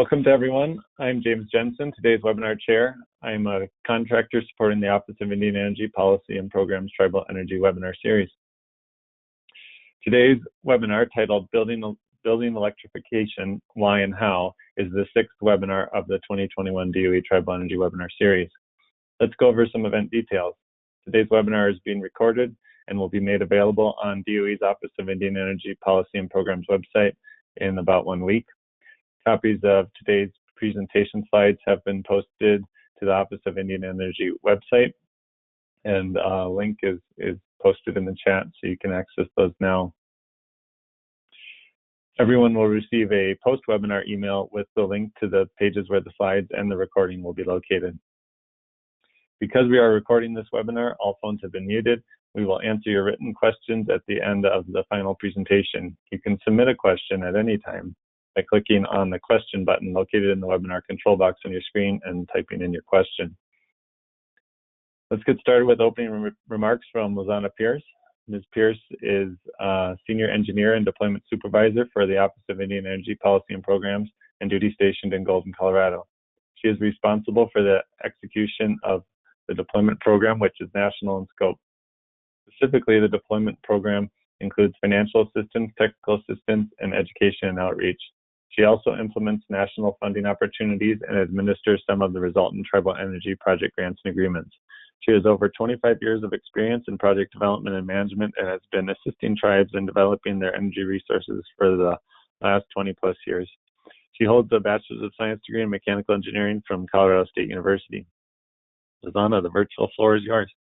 Welcome to everyone. I'm James Jensen, today's webinar chair. I'm a contractor supporting the Office of Indian Energy Policy and Programs Tribal Energy webinar series. Today's webinar, titled Building Electrification, Why and How, is the sixth webinar of the 2021 DOE Tribal Energy webinar series. Let's go over some event details. Today's webinar is being recorded and will be made available on DOE's Office of Indian Energy Policy and Programs website in about 1 week. Copies of today's presentation slides have been posted to the Office of Indian Energy website, and a link is posted in the chat so you can access those now. Everyone will receive a post-webinar email with the link to the pages where the slides and the recording will be located. Because we are recording this webinar, all phones have been muted. We will answer your written questions at the end of the final presentation. You can submit a question at any time by clicking on the question button located in the webinar control box on your screen and typing in your question. Let's get started with opening remarks from Lizana Pierce. Ms. Pierce is Senior Engineer and Deployment Supervisor for the Office of Indian Energy Policy and Programs and duty stationed in Golden, Colorado. She is responsible for the execution of the deployment program, which is national in scope. Specifically, the deployment program includes financial assistance, technical assistance, and education and outreach. She also implements national funding opportunities and administers some of the resultant tribal energy project grants and agreements. She has over 25 years of experience in project development and management and has been assisting tribes in developing their energy resources for the last 20+ years. She holds a Bachelor's of Science degree in Mechanical Engineering from Colorado State University. Lizana, the virtual floor is yours.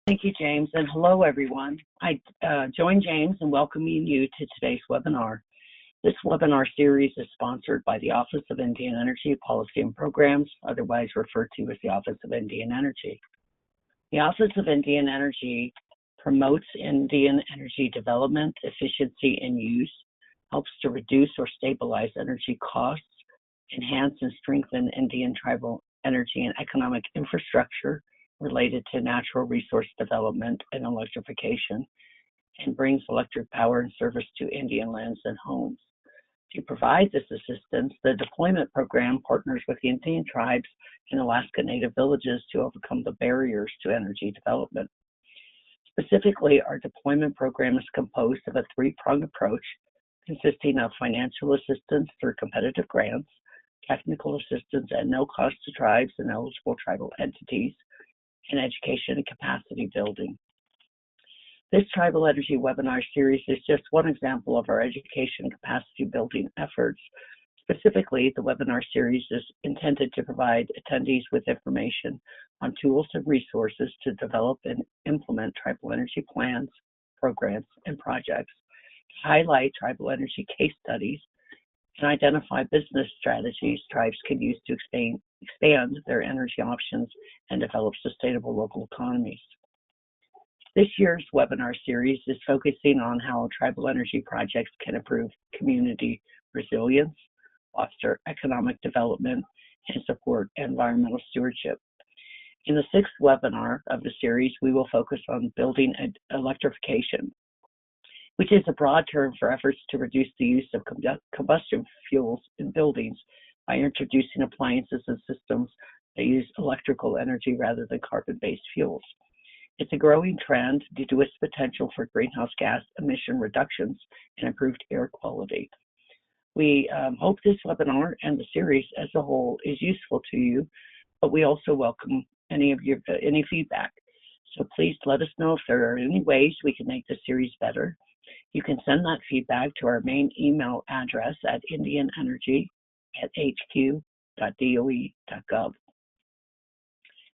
Thank you, James, and hello, everyone. I join James in welcoming you to today's webinar. This webinar series is sponsored by the Office of Indian Energy Policy and Programs, otherwise referred to as the Office of Indian Energy. The Office of Indian Energy promotes Indian energy development, efficiency, and use, helps to reduce or stabilize energy costs, enhance and strengthen Indian tribal energy and economic infrastructure related to natural resource development and electrification, and brings electric power and service to Indian lands and homes. To provide this assistance, the deployment program partners with the Indian tribes and Alaska Native villages to overcome the barriers to energy development. Specifically, our deployment program is composed of a three-pronged approach consisting of financial assistance through competitive grants, technical assistance at no cost to tribes and eligible tribal entities, and education and capacity building. This Tribal Energy webinar series is just one example of our education and capacity building efforts. Specifically, the webinar series is intended to provide attendees with information on tools and resources to develop and implement tribal energy plans, programs, and projects, to highlight tribal energy case studies, and identify business strategies tribes can use to expand their energy options and develop sustainable local economies. This year's webinar series is focusing on how tribal energy projects can improve community resilience, foster economic development, and support environmental stewardship. In the sixth webinar of the series, we will focus on building electrification, which is a broad term for efforts to reduce the use of combustion fuels in buildings by introducing appliances and systems that use electrical energy rather than carbon-based fuels. It's a growing trend due to its potential for greenhouse gas emission reductions and improved air quality. We hope this webinar and the series as a whole is useful to you, but we also welcome any feedback. So please let us know if there are any ways we can make the series better. You can send that feedback to our main email address at indianenergy@hq.doe.gov.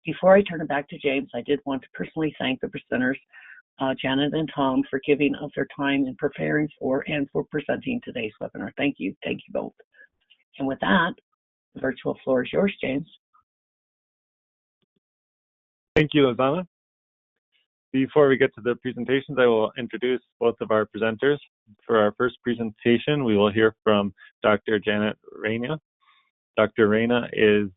Before I turn it back to James, I did want to personally thank the presenters, Janet and Tom, for giving up their time in preparing for and for presenting today's webinar. Thank you both. And with that, the virtual floor is yours, James. Thank you, Lizana. Before we get to the presentations, I will introduce both of our presenters. For our first presentation, we will hear from Dr. Janet Reyna. Dr. Reyna is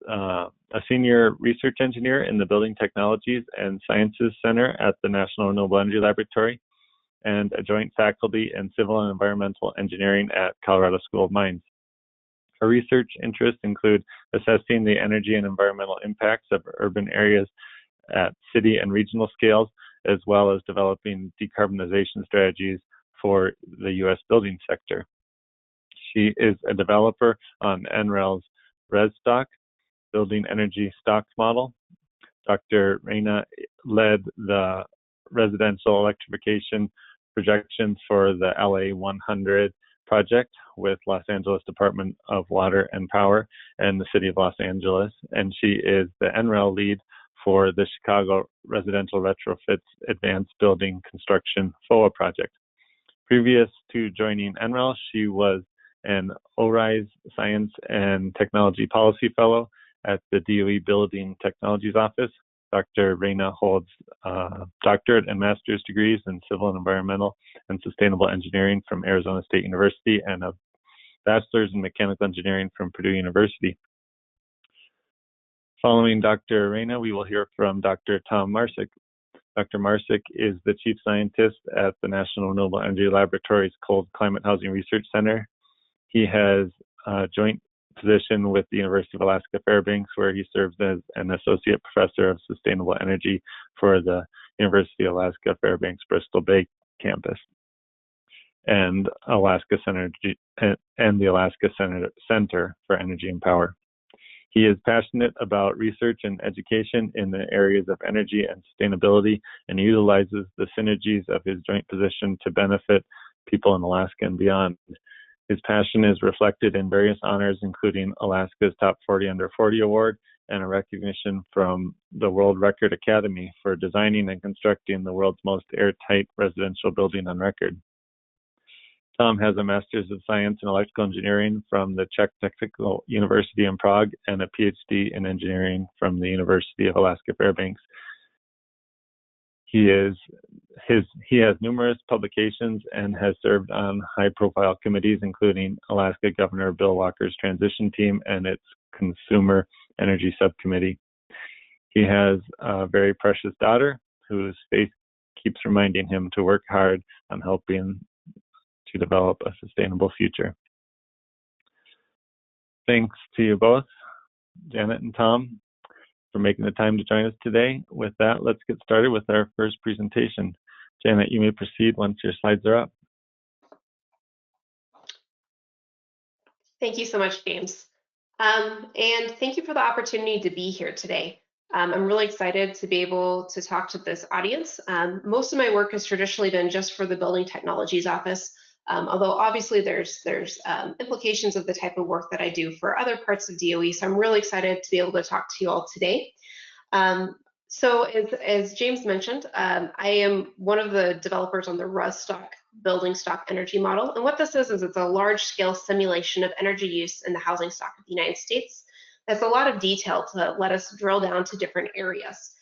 a senior research engineer in the Building Technologies and Sciences Center at the National Renewable Energy Laboratory. and a joint faculty in Civil and Environmental Engineering at Colorado School of Mines. Her research interests include assessing the energy and environmental impacts of urban areas at city and regional scales, as well as developing decarbonization strategies for the U.S. building sector. She is a developer on NREL's RESSTOC, Building Energy Stock Model. Dr. Reyna led the residential electrification projections for the LA 100 project with Los Angeles Department of Water and Power and the City of Los Angeles, and she is the NREL lead for the Chicago Residential Retrofits Advanced Building Construction FOA project. Previous to joining NREL, she was an ORISE Science and Technology Policy Fellow at the DOE Building Technologies Office. Dr. Reyna holds doctorate and master's degrees in civil and environmental and sustainable engineering from Arizona State University and a bachelor's in mechanical engineering from Purdue University. Following Dr. Reyna, we will hear from Dr. Tom Marsick. Dr. Marsick is the chief scientist at the National Renewable Energy Laboratory's Cold Climate Housing Research Center. He has a joint position with the University of Alaska Fairbanks, where he serves as an associate professor of sustainable energy for the University of Alaska Fairbanks Bristol Bay campus and the Alaska Center for Energy and Power. He is passionate about research and education in the areas of energy and sustainability and utilizes the synergies of his joint position to benefit people in Alaska and beyond. His passion is reflected in various honors, including Alaska's Top 40 Under 40 Award and a recognition from the World Record Academy for designing and constructing the world's most airtight residential building on record. Tom has a Master's of Science in Electrical Engineering from the Czech Technical University in Prague and a PhD in Engineering from the University of Alaska Fairbanks. He has numerous publications and has served on high-profile committees, including Alaska Governor Bill Walker's transition team and its Consumer Energy Subcommittee. He has a very precious daughter whose faith keeps reminding him to work hard on helping to develop a sustainable future. Thanks to you both, Janet and Tom, for making the time to join us today. With that, let's get started with our first presentation. Janet, you may proceed once your slides are up. Thank you so much, James. And thank you for the opportunity to be here today. I'm really excited to be able to talk to this audience. Most of my work has traditionally been just for the Building Technologies Office, although obviously there's implications of the type of work that I do for other parts of DOE, so I'm really excited to be able to talk to you all today. So as James mentioned, I am one of the developers on the RESSTOC building stock energy model, and what this is it's a large-scale simulation of energy use in the housing stock of the United States. That's a lot of detail to let us drill down to different areas.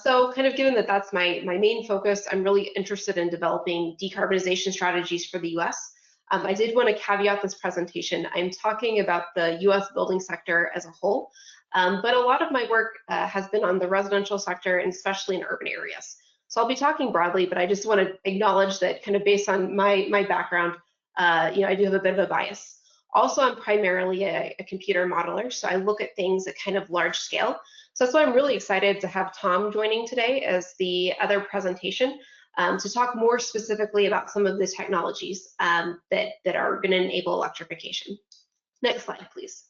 So kind of given that that's my main focus, I'm really interested in developing decarbonization strategies for the US. I did want to caveat this presentation. I'm talking about the US building sector as a whole, but a lot of my work has been on the residential sector and especially in urban areas. So I'll be talking broadly, but I just want to acknowledge that kind of based on my background, I do have a bit of a bias. Also, I'm primarily a computer modeler, so I look at things at kind of large scale. So that's why I'm really excited to have Tom joining today as the other presentation to talk more specifically about some of the technologies that are going to enable electrification. Next slide, please.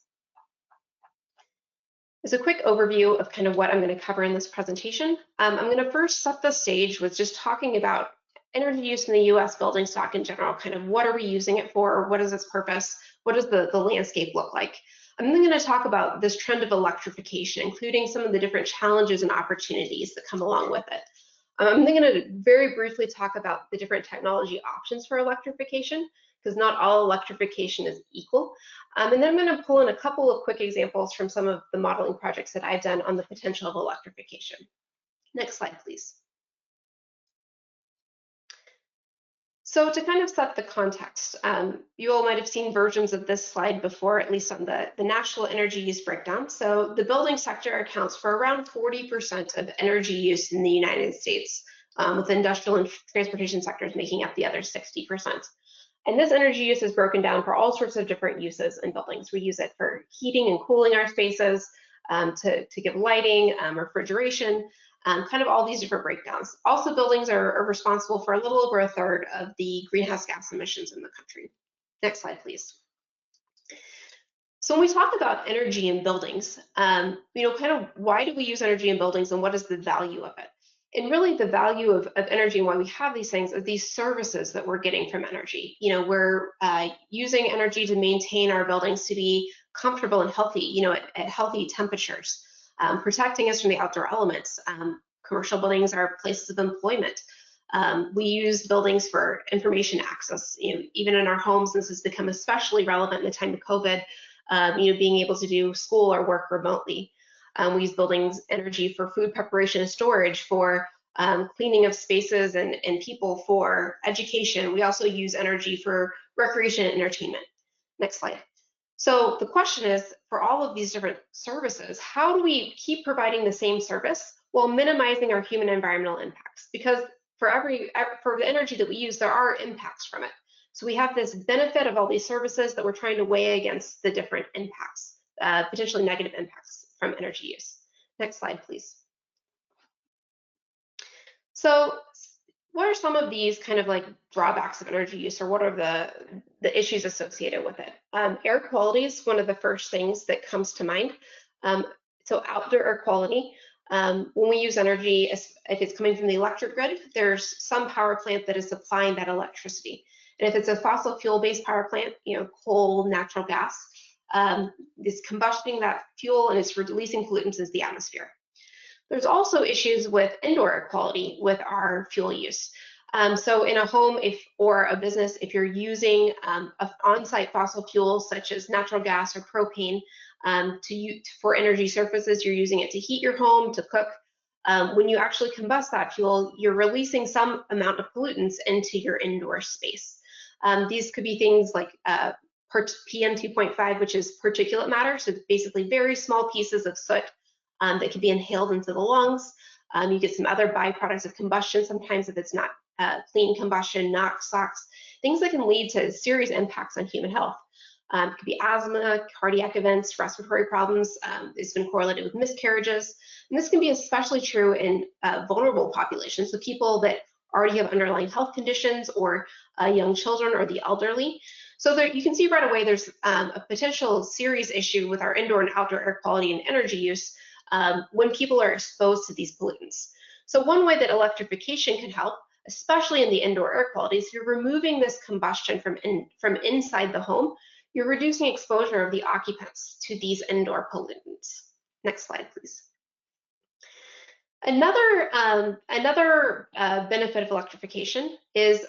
As a quick overview of kind of what I'm going to cover in this presentation, I'm going to first set the stage with just talking about energy use in the US building stock in general, kind of what are we using it for, what is its purpose, what does the landscape look like. I'm then going to talk about this trend of electrification, including some of the different challenges and opportunities that come along with it. I'm then going to very briefly talk about the different technology options for electrification, because not all electrification is equal. And then I'm going to pull in a couple of quick examples from some of the modeling projects that I've done on the potential of electrification. Next slide, please. So to kind of set the context, you all might have seen versions of this slide before, at least on the national energy use breakdown. So the building sector accounts for around 40% of energy use in the United States, with the industrial and transportation sectors making up the other 60%. And this energy use is broken down for all sorts of different uses in buildings. We use it for heating and cooling our spaces, to give lighting, refrigeration, kind of all these different breakdowns. Also, buildings are responsible for a little over a third of the greenhouse gas emissions in the country. Next slide, please. So when we talk about energy in buildings, kind of why do we use energy in buildings and what is the value of it? And really the value of energy and why we have these things are these services that we're getting from energy. We're using energy to maintain our buildings to be comfortable and healthy, at healthy temperatures, protecting us from the outdoor elements. Commercial buildings are places of employment. We use buildings for information access, even in our homes. This has become especially relevant in the time of COVID, being able to do school or work remotely. We use buildings energy for food preparation and storage, for cleaning of spaces and people, for education. We also use energy for recreation and entertainment. Next slide. So the question is, for all of these different services, how do we keep providing the same service while minimizing our human environmental impacts? Because for the energy that we use, there are impacts from it. So we have this benefit of all these services that we're trying to weigh against the different impacts, potentially negative impacts from energy use. Next slide, please. So what are some of these kind of like drawbacks of energy use, or what are the issues associated with it? Air quality is one of the first things that comes to mind. So outdoor air quality, when we use energy, if it's coming from the electric grid, there's some power plant that is supplying that electricity. And if it's a fossil fuel-based power plant, coal, natural gas, it's combusting that fuel and it's releasing pollutants into the atmosphere. There's also issues with indoor air quality with our fuel use. So in a home or a business, if you're using on-site fossil fuels such as natural gas or propane for energy services, you're using it to heat your home, to cook. When you actually combust that fuel, you're releasing some amount of pollutants into your indoor space. These could be things like PM 2.5, which is particulate matter, so basically very small pieces of soot that can be inhaled into the lungs. You get some other byproducts of combustion, sometimes if it's not clean combustion, NOx, SOx, things that can lead to serious impacts on human health. It could be asthma, cardiac events, respiratory problems. It's been correlated with miscarriages. And this can be especially true in vulnerable populations, so people that already have underlying health conditions, or young children, or the elderly. So there, you can see right away there's a potential serious issue with our indoor and outdoor air quality and energy use when people are exposed to these pollutants. So one way that electrification can help, especially in the indoor air quality, is you're removing this combustion from inside the home. You're reducing exposure of the occupants to these indoor pollutants. Next slide, please. Another benefit of electrification is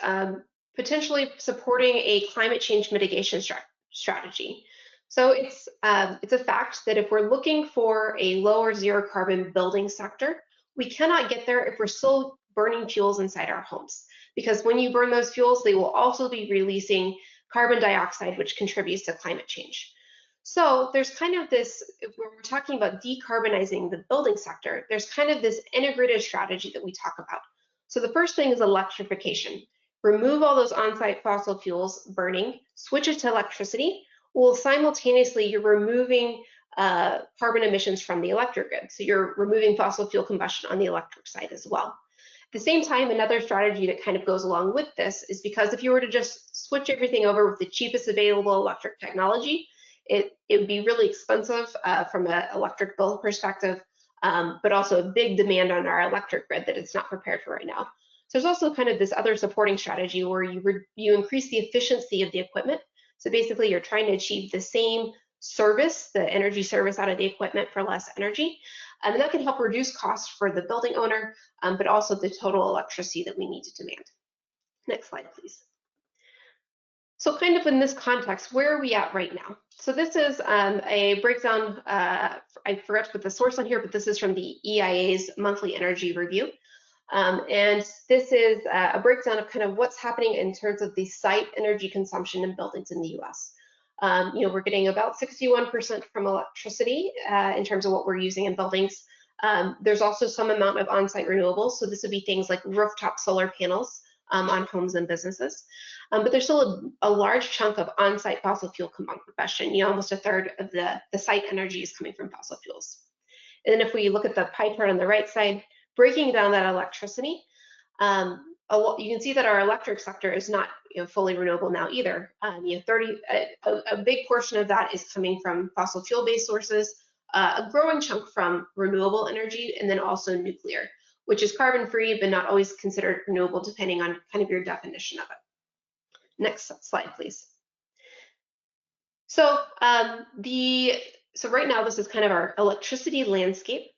potentially supporting a climate change mitigation strategy. So it's a fact that if we're looking for a low or zero carbon building sector, we cannot get there if we're still burning fuels inside our homes. Because when you burn those fuels, they will also be releasing carbon dioxide, which contributes to climate change. So there's kind of this, when we're talking about decarbonizing the building sector, there's kind of this integrated strategy that we talk about. So the first thing is electrification. Remove all those on-site fossil fuels burning, switch it to electricity. Well, simultaneously, you're removing carbon emissions from the electric grid. So you're removing fossil fuel combustion on the electric side as well. At the same time, another strategy that kind of goes along with this is because if you were to just switch everything over with the cheapest available electric technology, it would be really expensive from an electric bill perspective, but also a big demand on our electric grid that it's not prepared for right now. So there's also kind of this other supporting strategy where you increase the efficiency of the equipment. So basically you're trying to achieve the same service, the energy service out of the equipment for less energy. And that can help reduce costs for the building owner, but also the total electricity that we need to demand. Next slide, please. So kind of in this context, where are we at right now? So this is a breakdown, I forgot to put the source on here, but this is from the EIA's monthly energy review. And this is a breakdown of kind of what's happening in terms of the site energy consumption in buildings in the US. We're getting about 61% from electricity in terms of what we're using in buildings. There's also some amount of on-site renewables, so this would be things like rooftop solar panels on homes and businesses. But there's still a large chunk of on-site fossil fuel combustion. Almost a third of the site energy is coming from fossil fuels. And then if we look at the pie chart on the right side, breaking down that electricity, you can see that our electric sector is not fully renewable now either. A big portion of that is coming from fossil fuel-based sources, a growing chunk from renewable energy, and then also nuclear, which is carbon-free but not always considered renewable depending on kind of your definition of it. Next slide, please. So right now this is kind of our electricity landscape.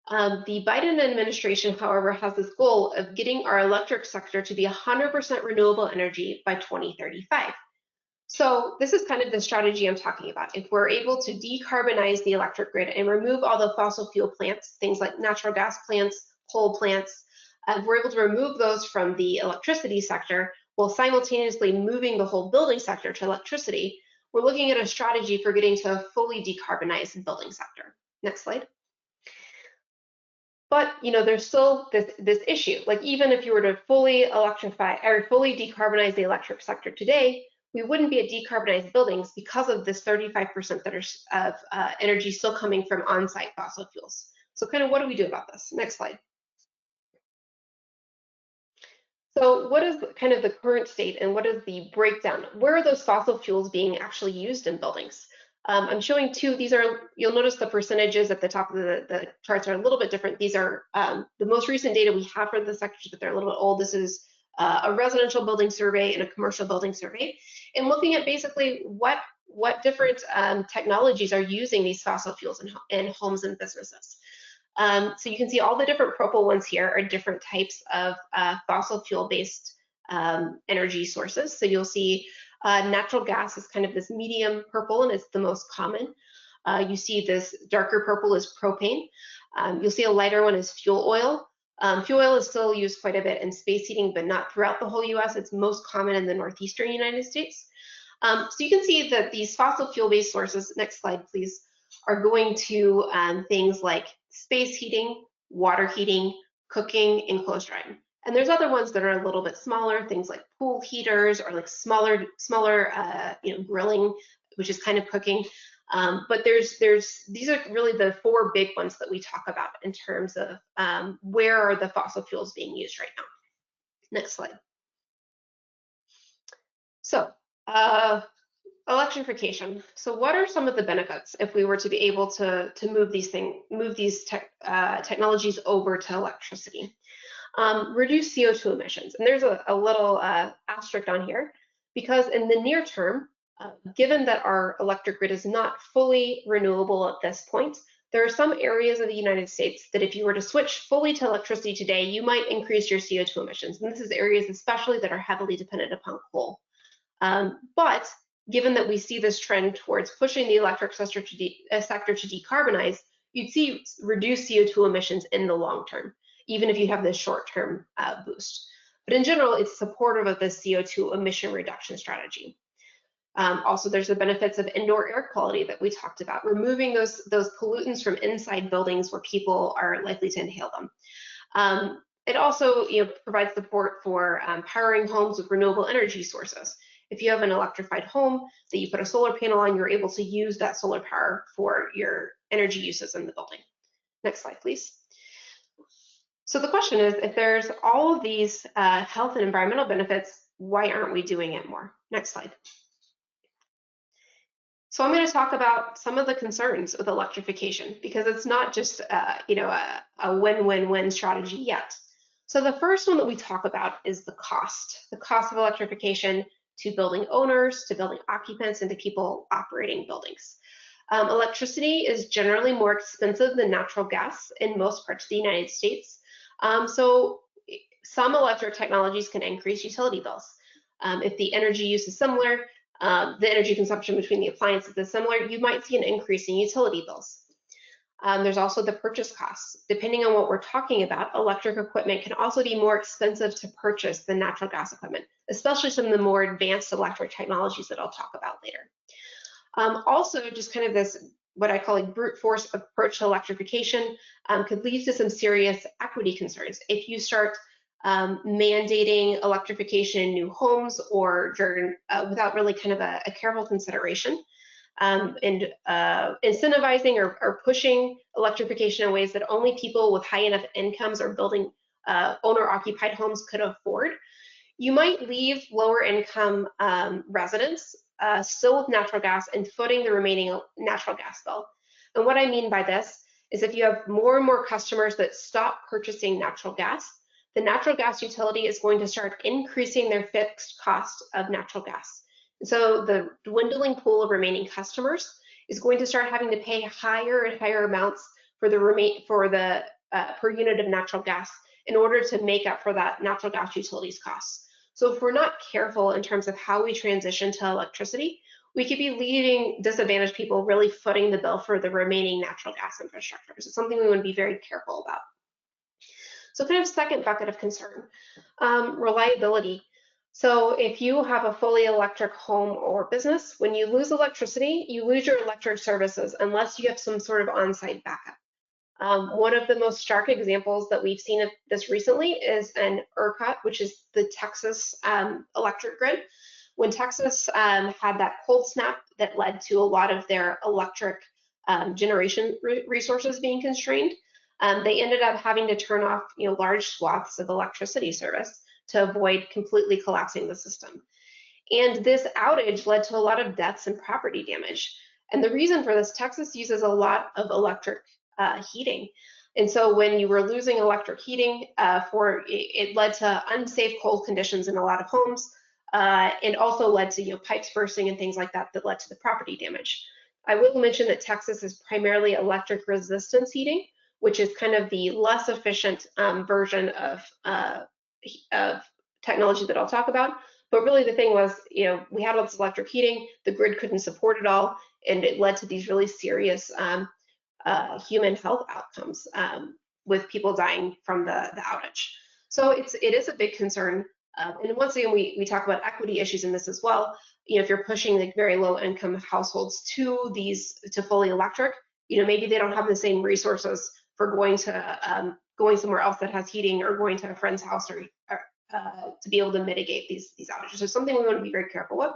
The Biden administration, however, has this goal of getting our electric sector to be 100% renewable energy by 2035. So this is kind of the strategy I'm talking about. If we're able to decarbonize the electric grid and remove all the fossil fuel plants, things like natural gas plants, coal plants, we're able to remove those from the electricity sector while simultaneously moving the whole building sector to electricity. We're looking at a strategy for getting to a fully decarbonized building sector. Next slide. But there's still this issue. Like even if you were to fully electrify or fully decarbonize the electric sector today, we wouldn't be at decarbonized buildings because of this 35% that are of energy still coming from on-site fossil fuels. So kind of what do we do about this? Next slide. So what is kind of the current state and what is the breakdown? Where are those fossil fuels being actually used in buildings? I'm showing two. These are, you'll notice the percentages at the top of the charts are a little bit different. These are the most recent data we have for the sectors, but they're a little bit old. This is a residential building survey and a commercial building survey, and looking at basically what different technologies are using these fossil fuels in homes and businesses. So you can see all the different purple ones here are different types of fossil fuel-based energy sources. So you'll see natural gas is kind of this medium purple and it's the most common. You see this darker purple is propane. You'll see a lighter one is fuel oil. Fuel oil is still used quite a bit in space heating, but not throughout the whole US. It's most common in the northeastern United States. So you can see that these fossil fuel-based sources, next slide please, are going to things like space heating, water heating, cooking, and clothes drying. And there's other ones that are a little bit smaller, things like pool heaters or like smaller grilling, which is kind of cooking. But these are really the four big ones that we talk about in terms of where are the fossil fuels being used right now. Next slide. So electrification. So what are some of the benefits if we were to be able to move these technologies over to electricity? Reduce CO2 emissions. And there's a little asterisk on here because in the near term, given that our electric grid is not fully renewable at this point, there are some areas of the United States that if you were to switch fully to electricity today, you might increase your CO2 emissions. And this is areas especially that are heavily dependent upon coal. But given that we see this trend towards pushing the electric sector to decarbonize, you'd see reduced CO2 emissions in the long term, even if you have this short-term boost. But in general, it's supportive of the CO2 emission reduction strategy. Also, there's the benefits of indoor air quality that we talked about, removing those pollutants from inside buildings where people are likely to inhale them. It also provides support for powering homes with renewable energy sources. If you have an electrified home that you put a solar panel on, you're able to use that solar power for your energy uses in the building. Next slide, please. So the question is, if there's all of these health and environmental benefits, why aren't we doing it more? Next slide. So I'm going to talk about some of the concerns with electrification because it's not just a win-win-win strategy yet. So the first one that we talk about is the cost of electrification to building owners, to building occupants, and to people operating buildings. Electricity is generally more expensive than natural gas in most parts of the United States. So some electric technologies can increase utility bills. If the energy use is similar, the energy consumption between the appliances is similar, you might see an increase in utility bills. There's also the purchase costs. Depending on what we're talking about, electric equipment can also be more expensive to purchase than natural gas equipment, especially some of the more advanced electric technologies that I'll talk about later. Also, just kind of this what I call a brute force approach to electrification could lead to some serious equity concerns. If you start mandating electrification in new homes or without really kind of a careful consideration, and incentivizing or pushing electrification in ways that only people with high enough incomes or building owner-occupied homes could afford, you might leave lower income residents still with natural gas and footing the remaining natural gas bill. And what I mean by this is if you have more and more customers that stop purchasing natural gas, the natural gas utility is going to start increasing their fixed cost of natural gas. And so the dwindling pool of remaining customers is going to start having to pay higher and higher amounts for the per unit of natural gas in order to make up for that natural gas utilities costs. So if we're not careful in terms of how we transition to electricity, we could be leaving disadvantaged people really footing the bill for the remaining natural gas infrastructure. So it's something we want to be very careful about. So kind of second bucket of concern, reliability. So if you have a fully electric home or business, when you lose electricity, you lose your electric services unless you have some sort of on-site backup. One of the most stark examples that we've seen of this recently is an ERCOT, which is the Texas electric grid. When Texas had that cold snap that led to a lot of their electric generation resources being constrained, they ended up having to turn off large swaths of electricity service to avoid completely collapsing the system. And this outage led to a lot of deaths and property damage. And the reason for this, Texas uses a lot of electric heating. And so when you were losing electric heating, it led to unsafe cold conditions in a lot of homes, and also led to pipes bursting and things like that that led to the property damage. I will mention that Texas is primarily electric resistance heating, which is kind of the less efficient version of technology that I'll talk about. But really the thing was, we had all this electric heating, the grid couldn't support it all, and it led to these really serious human health outcomes with people dying from the outage. So it is a big concern. And once again, we talk about equity issues in this as well. If you're pushing like very low income households to fully electric, maybe they don't have the same resources for going somewhere else that has heating or going to a friend's house or to be able to mitigate these outages. So something we want to be very careful with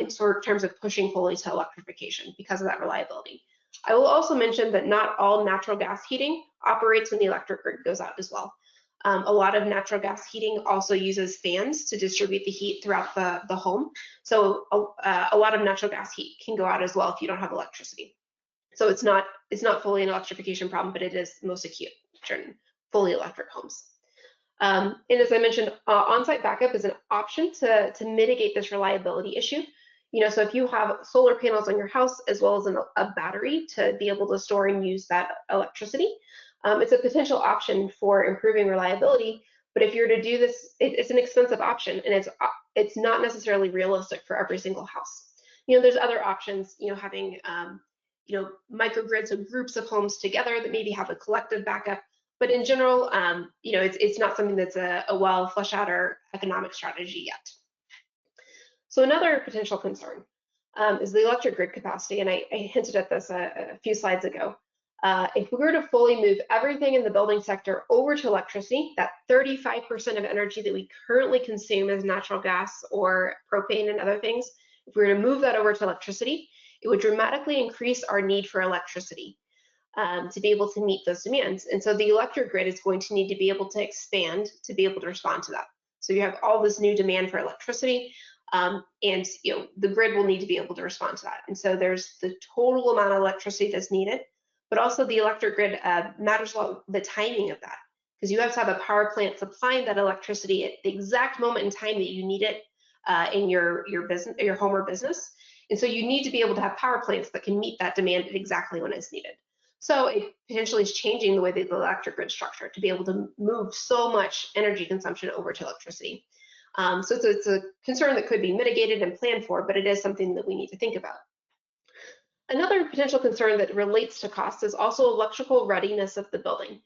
in terms of pushing fully to electrification because of that reliability. I will also mention that not all natural gas heating operates when the electric grid goes out as well. A lot of natural gas heating also uses fans to distribute the heat throughout the home. So a lot of natural gas heat can go out as well if you don't have electricity. So it's not fully an electrification problem, but it is most acute during fully electric homes. And as I mentioned, on-site backup is an option to mitigate this reliability issue. So if you have solar panels on your house as well as a battery to be able to store and use that electricity, it's a potential option for improving reliability. But if you're to do this, it's an expensive option, and it's not necessarily realistic for every single house. There's other options. Having microgrids of groups of homes together that maybe have a collective backup. But in general, it's not something that's a well fleshed out or economic strategy yet. So another potential concern is the electric grid capacity, and I hinted at this a few slides ago. If we were to fully move everything in the building sector over to electricity, that 35% of energy that we currently consume as natural gas or propane and other things, if we were to move that over to electricity, it would dramatically increase our need for electricity to be able to meet those demands. And so the electric grid is going to need to be able to expand to be able to respond to that. So you have all this new demand for electricity, and the grid will need to be able to respond to that. And so there's the total amount of electricity that's needed, but also the electric grid matters a lot, the timing of that, because you have to have a power plant supplying that electricity at the exact moment in time that you need it in your business, your home or business. And so you need to be able to have power plants that can meet that demand at exactly when it's needed. So it potentially is changing the way that the electric grid structure to be able to move so much energy consumption over to electricity. So it's a concern that could be mitigated and planned for, but it is something that we need to think about. Another potential concern that relates to cost is also electrical readiness of the building.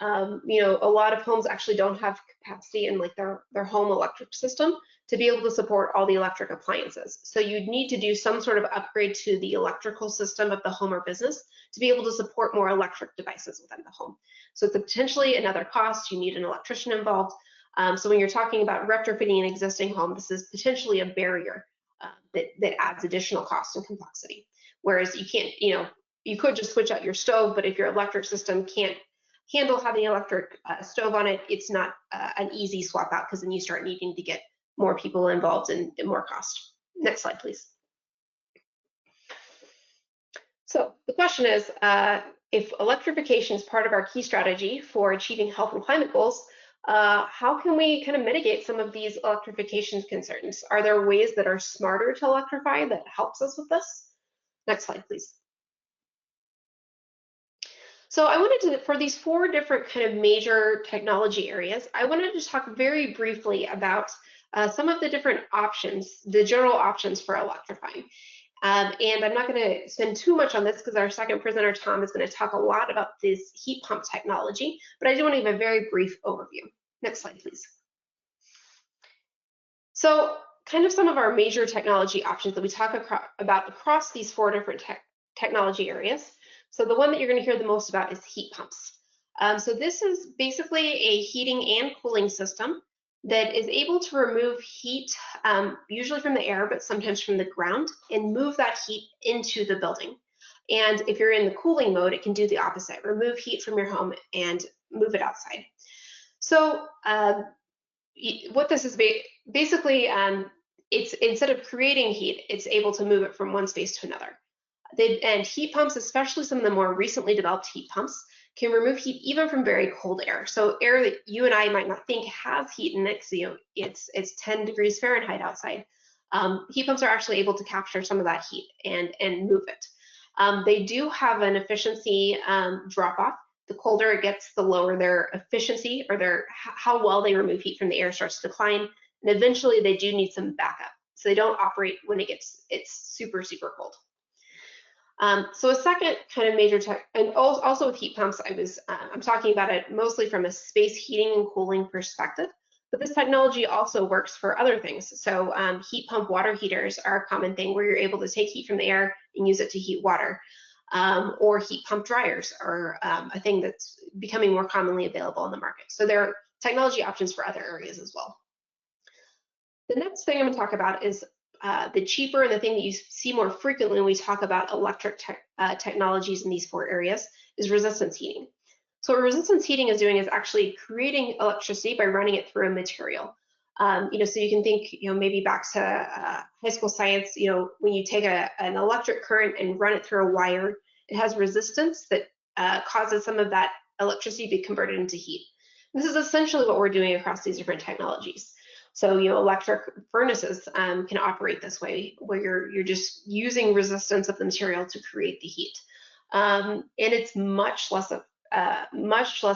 You know, a lot of homes actually don't have capacity in like their home electric system to be able to support all the electric appliances. So you'd need to do some sort of upgrade to the electrical system of the home or business to be able to support more electric devices within the home. So it's potentially another cost. You need an electrician involved. So when you're talking about retrofitting an existing home, this is potentially a barrier that adds additional cost and complexity. Whereas you can't, you know, you could just switch out your stove, but if your electric system can't handle having electric stove on it, it's not an easy swap out, because then you start needing to get more people involved and more cost. Next slide, please. So the question is, if electrification is part of our key strategy for achieving health and climate goals, how can we kind of mitigate some of these electrification concerns? Are there ways that are smarter to electrify that helps us with this? Next slide, please. So I wanted to, for these 4 different kind of major technology areas, I wanted to talk very briefly about some of the different options, the general options for electrifying. And I'm not going to spend too much on this because our second presenter, Tom, is going to talk a lot about this heat pump technology, but I do want to give a very brief overview. Next slide, please. So kind of some of our major technology options that we talk about across these 4 different technology areas. So the one that you're going to hear the most about is heat pumps. So this is basically a heating and cooling system that is able to remove heat, usually from the air, but sometimes from the ground, and move that heat into the building. And if you're in the cooling mode, it can do the opposite, remove heat from your home and move it outside. So what this is basically, it's instead of creating heat, it's able to move it from one space to another. And heat pumps, especially some of the more recently developed heat pumps, can remove heat even from very cold air. So air that you and I might not think has heat in it, so, you know, it's 10 degrees Fahrenheit outside. Heat pumps are actually able to capture some of that heat and move it. They do have an efficiency drop off. The colder it gets, the lower their efficiency, or how well they remove heat from the air starts to decline. And eventually they do need some backup. So they don't operate when it's super, super cold. So a second kind of major tech, and also with heat pumps, I'm talking about it mostly from a space heating and cooling perspective, but this technology also works for other things. So heat pump water heaters are a common thing where you're able to take heat from the air and use it to heat water, or heat pump dryers are a thing that's becoming more commonly available on the market. So there are technology options for other areas as well. The next thing I'm going to talk about is the cheaper, and the thing that you see more frequently when we talk about electric technologies in these 4 areas is resistance heating. So what resistance heating is doing is actually creating electricity by running it through a material. You know, so you can think, you know, maybe back to high school science, you know, when you take an electric current and run it through a wire, it has resistance that causes some of that electricity to be converted into heat. And this is essentially what we're doing across these different technologies. So, you know, electric furnaces can operate this way, where you're just using resistance of the material to create the heat, and it's much less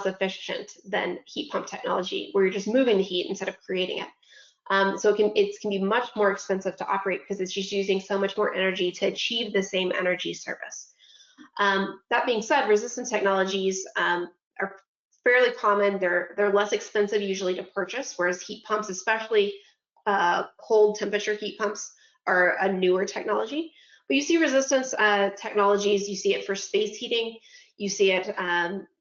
efficient than heat pump technology, where you're just moving the heat instead of creating it. So it can be much more expensive to operate because it's just using so much more energy to achieve the same energy service. That being said, resistance technologies are fairly common. They're less expensive usually to purchase, whereas heat pumps, especially cold temperature heat pumps, are a newer technology. But you see resistance technologies, you see it for space heating, you see it,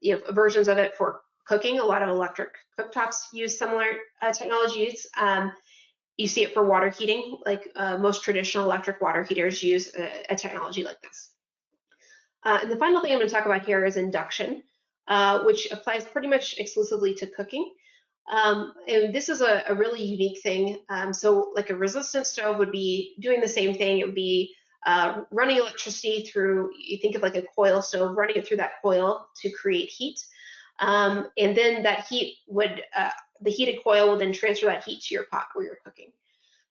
you know, versions of it for cooking. A lot of electric cooktops use similar technologies. You see it for water heating, like most traditional electric water heaters use a technology like this. And the final thing I'm going to talk about here is induction, which applies pretty much exclusively to cooking. And this is a really unique thing. So like a resistance stove would be doing the same thing. It would be running electricity through, you think of like a coil stove, running it through that coil to create heat. And then that heat would, the heated coil will then transfer that heat to your pot where you're cooking.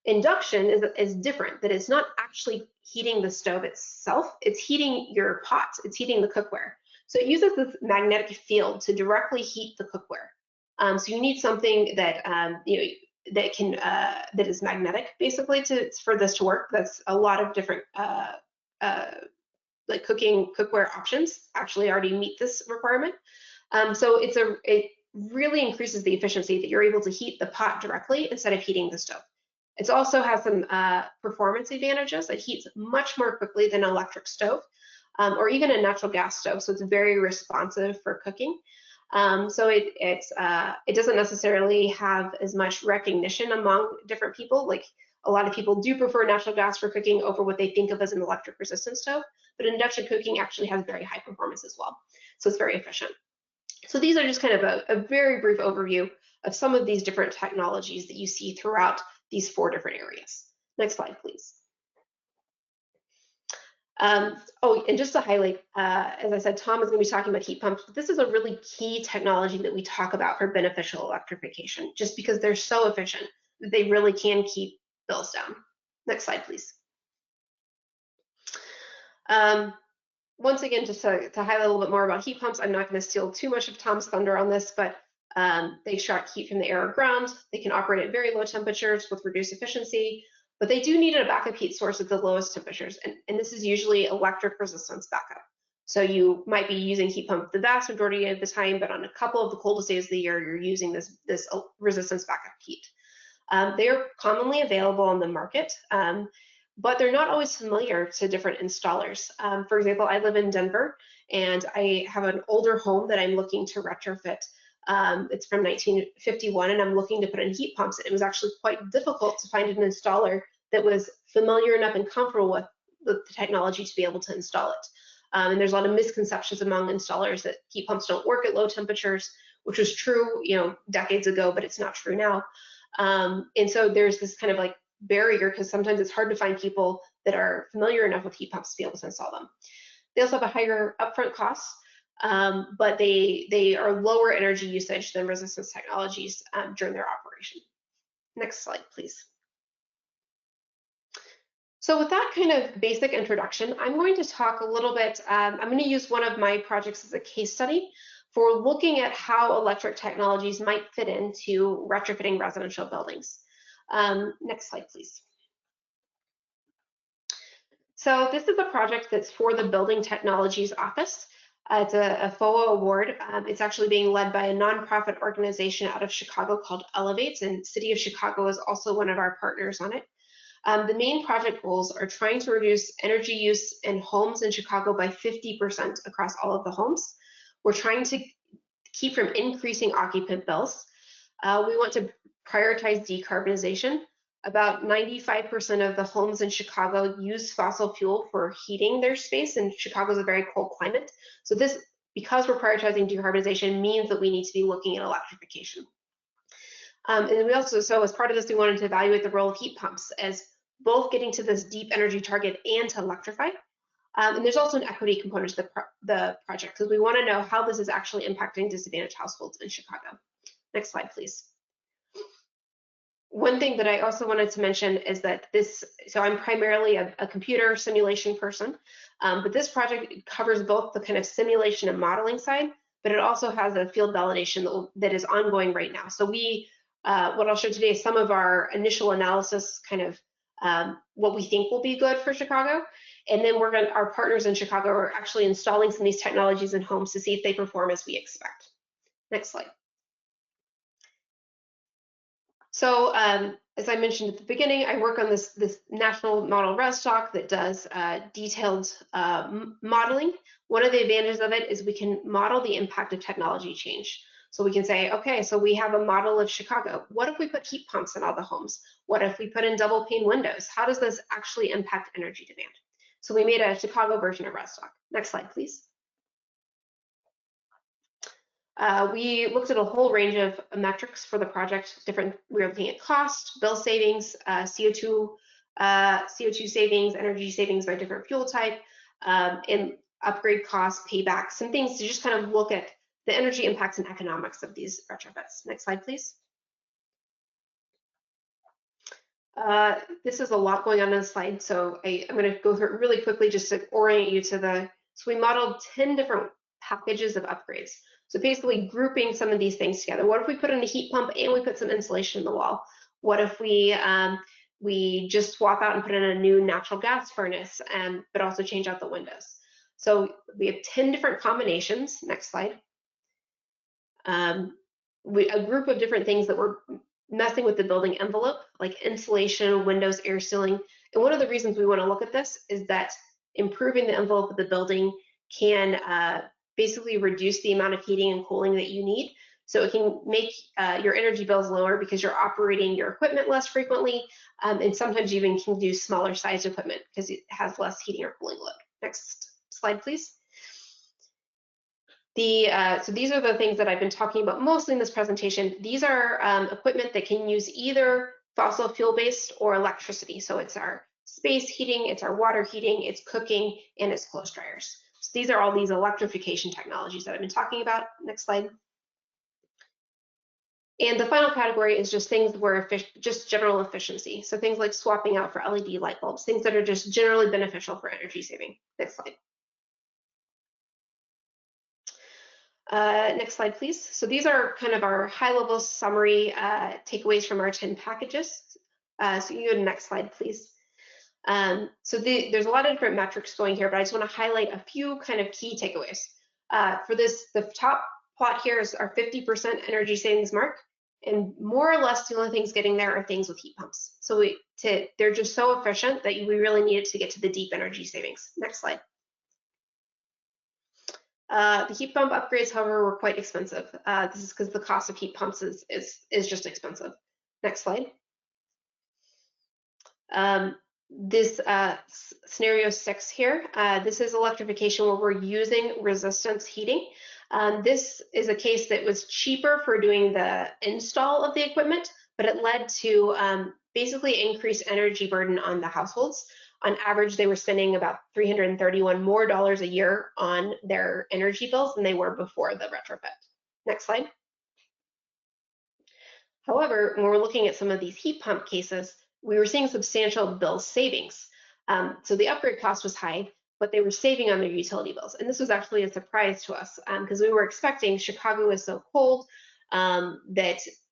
Induction is different, that it's not actually heating the stove itself, it's heating your pots, it's heating the cookware. So it uses this magnetic field to directly heat the cookware. So you need something that you know, that is magnetic, basically, for this to work. That's a lot of different like cookware options actually already meet this requirement. So it really increases the efficiency that you're able to heat the pot directly instead of heating the stove. It also has some performance advantages. It heats much more quickly than an electric stove or even a natural gas stove, so it's very responsive for cooking. So it doesn't necessarily have as much recognition among different people. Like a lot of people do prefer natural gas for cooking over what they think of as an electric resistant stove, but induction cooking actually has very high performance as well. So it's very efficient. So these are just kind of a very brief overview of some of these different technologies that you see throughout these 4 different areas. Next slide, please. Oh, and just to highlight, as I said, Tom is going to be talking about heat pumps, but this is a really key technology that we talk about for beneficial electrification, just because they're so efficient that they really can keep bills down. Next slide, please. Once again, just to highlight a little bit more about heat pumps, I'm not going to steal too much of Tom's thunder on this, but they extract heat from the air or ground. They can operate at very low temperatures with reduced efficiency, but they do need a backup heat source at the lowest temperatures, and this is usually electric resistance backup. So you might be using heat pump the vast majority of the time, but on a couple of the coldest days of the year, you're using this resistance backup heat. They are commonly available on the market, but they're not always familiar to different installers. For example, I live in Denver, and I have an older home that I'm looking to retrofit. It's from 1951, and I'm looking to put in heat pumps. It was actually quite difficult to find an installer that was familiar enough and comfortable with the technology to be able to install it. And there's a lot of misconceptions among installers that heat pumps don't work at low temperatures, which was true, decades ago, but it's not true now. And so there's this kind of like barrier because sometimes it's hard to find people that are familiar enough with heat pumps to be able to install them. They also have a higher upfront cost, but they are lower energy usage than resistance technologies during their operation. Next slide, please. So with that kind of basic introduction, I'm going to talk a little bit, I'm going to use one of my projects as a case study for looking at how electric technologies might fit into retrofitting residential buildings. Next slide, please. So this is a project that's for the Building Technologies Office. It's a FOA award. It's actually being led by a nonprofit organization out of Chicago called Elevates, and City of Chicago is also one of our partners on it. The main project goals are trying to reduce energy use in homes in Chicago by 50% across all of the homes. We're trying to keep from increasing occupant bills. We want to prioritize decarbonization. About 95% of the homes in Chicago use fossil fuel for heating their space, and Chicago is a very cold climate. So this, because we're prioritizing decarbonization, means that we need to be looking at electrification. And we also, so as part of this, we wanted to evaluate the role of heat pumps as both getting to this deep energy target and to electrify. And there's also an equity component to the project because we want to know how this is actually impacting disadvantaged households in Chicago. Next slide, please. One thing that I also wanted to mention is that so I'm primarily a computer simulation person, but this project covers both the kind of simulation and modeling side, but it also has a field validation that is ongoing right now. So what I'll show today is some of our initial analysis, kind of what we think will be good for Chicago. And then our partners in Chicago are actually installing some of these technologies in homes to see if they perform as we expect. Next slide. So as I mentioned at the beginning, I work on this national model res doc that does detailed modeling. One of the advantages of it is we can model the impact of technology change. So we can say, okay, so we have a model of Chicago. What if we put heat pumps in all the homes? What if we put in double pane windows? How does this actually impact energy demand? So we made a Chicago version of res doc. Next slide, please. We looked at a whole range of metrics for the project. We were looking at cost, bill savings, CO2 savings, energy savings by different fuel type, and upgrade costs, payback, some things to just kind of look at the energy impacts and economics of these retrofits. Next slide, please. This is a lot going on this slide, so I'm going to go through it really quickly just to orient you to so we modeled 10 different packages of upgrades. So basically grouping some of these things together. What if we put in a heat pump and we put some insulation in the wall? What if we just swap out and put in a new natural gas furnace, but also change out the windows? So we have 10 different combinations. Next slide. a group of different things that were messing with the building envelope, like insulation, windows, air sealing. And one of the reasons we want to look at this is that improving the envelope of the building can basically reduce the amount of heating and cooling that you need. So it can make your energy bills lower because you're operating your equipment less frequently, and sometimes you even can do smaller sized equipment because it has less heating or cooling load. Next slide, please. So these are the things that I've been talking about mostly in this presentation. These are equipment that can use either fossil fuel-based or electricity. So it's our space heating, it's our water heating, it's cooking, and it's clothes dryers. So these are all these electrification technologies that I've been talking about. Next slide. And the final category is just things where just general efficiency. So things like swapping out for LED light bulbs, things that are just generally beneficial for energy saving. Next slide. Next slide, please. So these are kind of our high-level summary takeaways from our 10 packages. So you go to the next slide, please. There's a lot of different metrics going here, but I just want to highlight a few kind of key takeaways. For this, the top plot here is our 50% energy savings mark, and more or less the only things getting there are things with heat pumps. So they're just so efficient that we really needed to get to the deep energy savings. Next slide. The heat pump upgrades, however, were quite expensive. This is because the cost of heat pumps is just expensive. Next slide. This scenario 6 here, this is electrification where we're using resistance heating. This is a case that was cheaper for doing the install of the equipment, but it led to basically increased energy burden on the households. On average, they were spending about $331 more a year on their energy bills than they were before the retrofit. Next slide. However, when we're looking at some of these heat pump cases, we were seeing substantial bill savings. So the upgrade cost was high, but they were saving on their utility bills. And this was actually a surprise to us because we were expecting Chicago is so cold and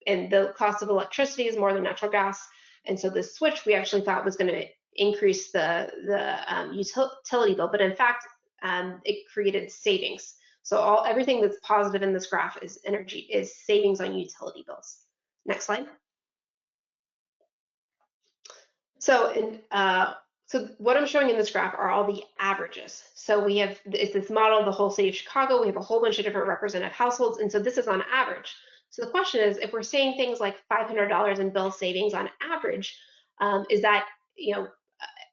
the cost of electricity is more than natural gas. And so this switch we actually thought was going to increase the utility bill, but in fact, it created savings. So everything that's positive in this graph is savings on utility bills. Next slide. So what I'm showing in this graph are all the averages. So it's this model of the whole city of Chicago. We have a whole bunch of different representative households, and so this is on average. So the question is, if we're saying things like $500 in bill savings on average, is that,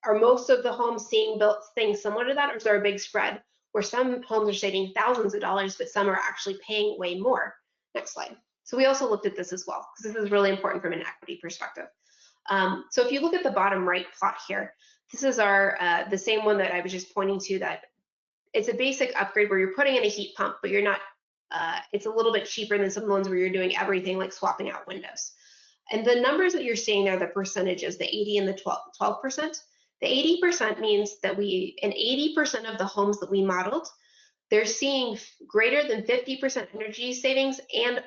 are most of the homes seeing things similar to that, or is there a big spread where some homes are saving thousands of dollars, but some are actually paying way more? Next slide. So we also looked at this as well, because this is really important from an equity perspective. So if you look at the bottom right plot here, this is the same one that I was just pointing to, that it's a basic upgrade where you're putting in a heat pump, but you're not, it's a little bit cheaper than some of the ones where you're doing everything like swapping out windows. And the numbers that you're seeing there, the percentages, the 80 and the 12%, the 80% means that in 80% of the homes that we modeled, they're seeing greater than 50% energy savings and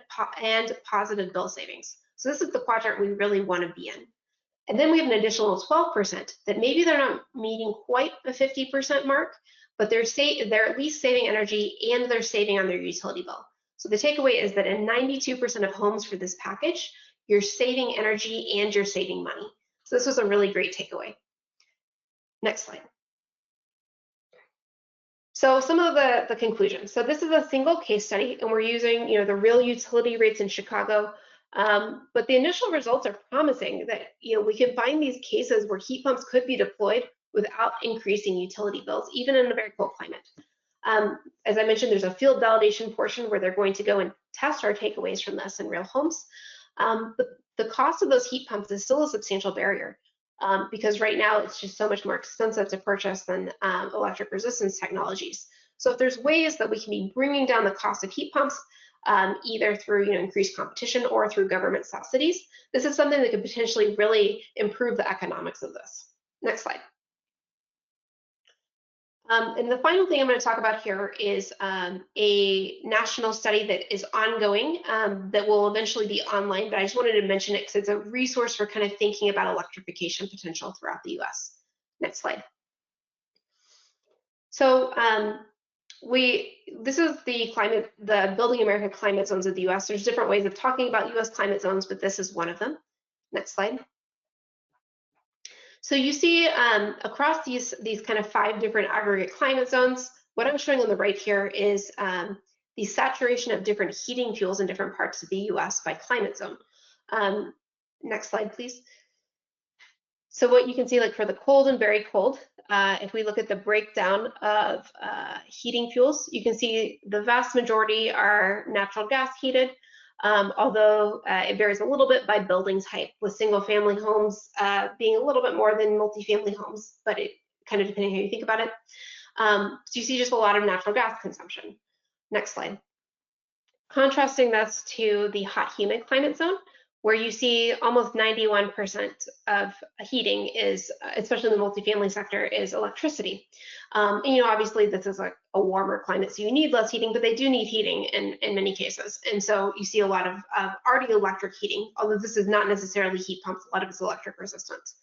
positive bill savings. So this is the quadrant we really want to be in. And then we have an additional 12% that maybe they're not meeting quite the 50% mark, but they're at least saving energy and they're saving on their utility bill. So the takeaway is that in 92% of homes for this package, you're saving energy and you're saving money. So this was a really great takeaway. Next slide. So some of the conclusions. So this is a single case study, and we're using the real utility rates in Chicago. But the initial results are promising that we can find these cases where heat pumps could be deployed without increasing utility bills, even in a very cold climate. As I mentioned, there's a field validation portion where they're going to go and test our takeaways from this in real homes. But the cost of those heat pumps is still a substantial barrier because right now it's just so much more expensive to purchase than electric resistance technologies. So if there's ways that we can be bringing down the cost of heat pumps, either through increased competition or through government subsidies, this is something that could potentially really improve the economics of this. Next slide. And the final thing I'm going to talk about here is a national study that is ongoing that will eventually be online, but I just wanted to mention it because it's a resource for kind of thinking about electrification potential throughout the US. Next slide. So this is the Building America climate zones of the US. There's different ways of talking about US climate zones, but this is one of them. Next slide. So you see across these kind of 5 different aggregate climate zones, what I'm showing on the right here is the saturation of different heating fuels in different parts of the US by climate zone. Next slide, please. So what you can see, like for the cold and very cold, if we look at the breakdown of heating fuels, you can see the vast majority are natural gas heated, although it varies a little bit by building type, with single family homes being a little bit more than multifamily homes, but it kind of depending how you think about it. So you see just a lot of natural gas consumption. Next slide. Contrasting this to the hot humid climate zone, where you see almost 91% of heating is, especially in the multifamily sector, is electricity. And obviously this is a warmer climate, so you need less heating, but they do need heating in many cases. And so you see a lot of already electric heating, although this is not necessarily heat pumps, a lot of it's electric resistance.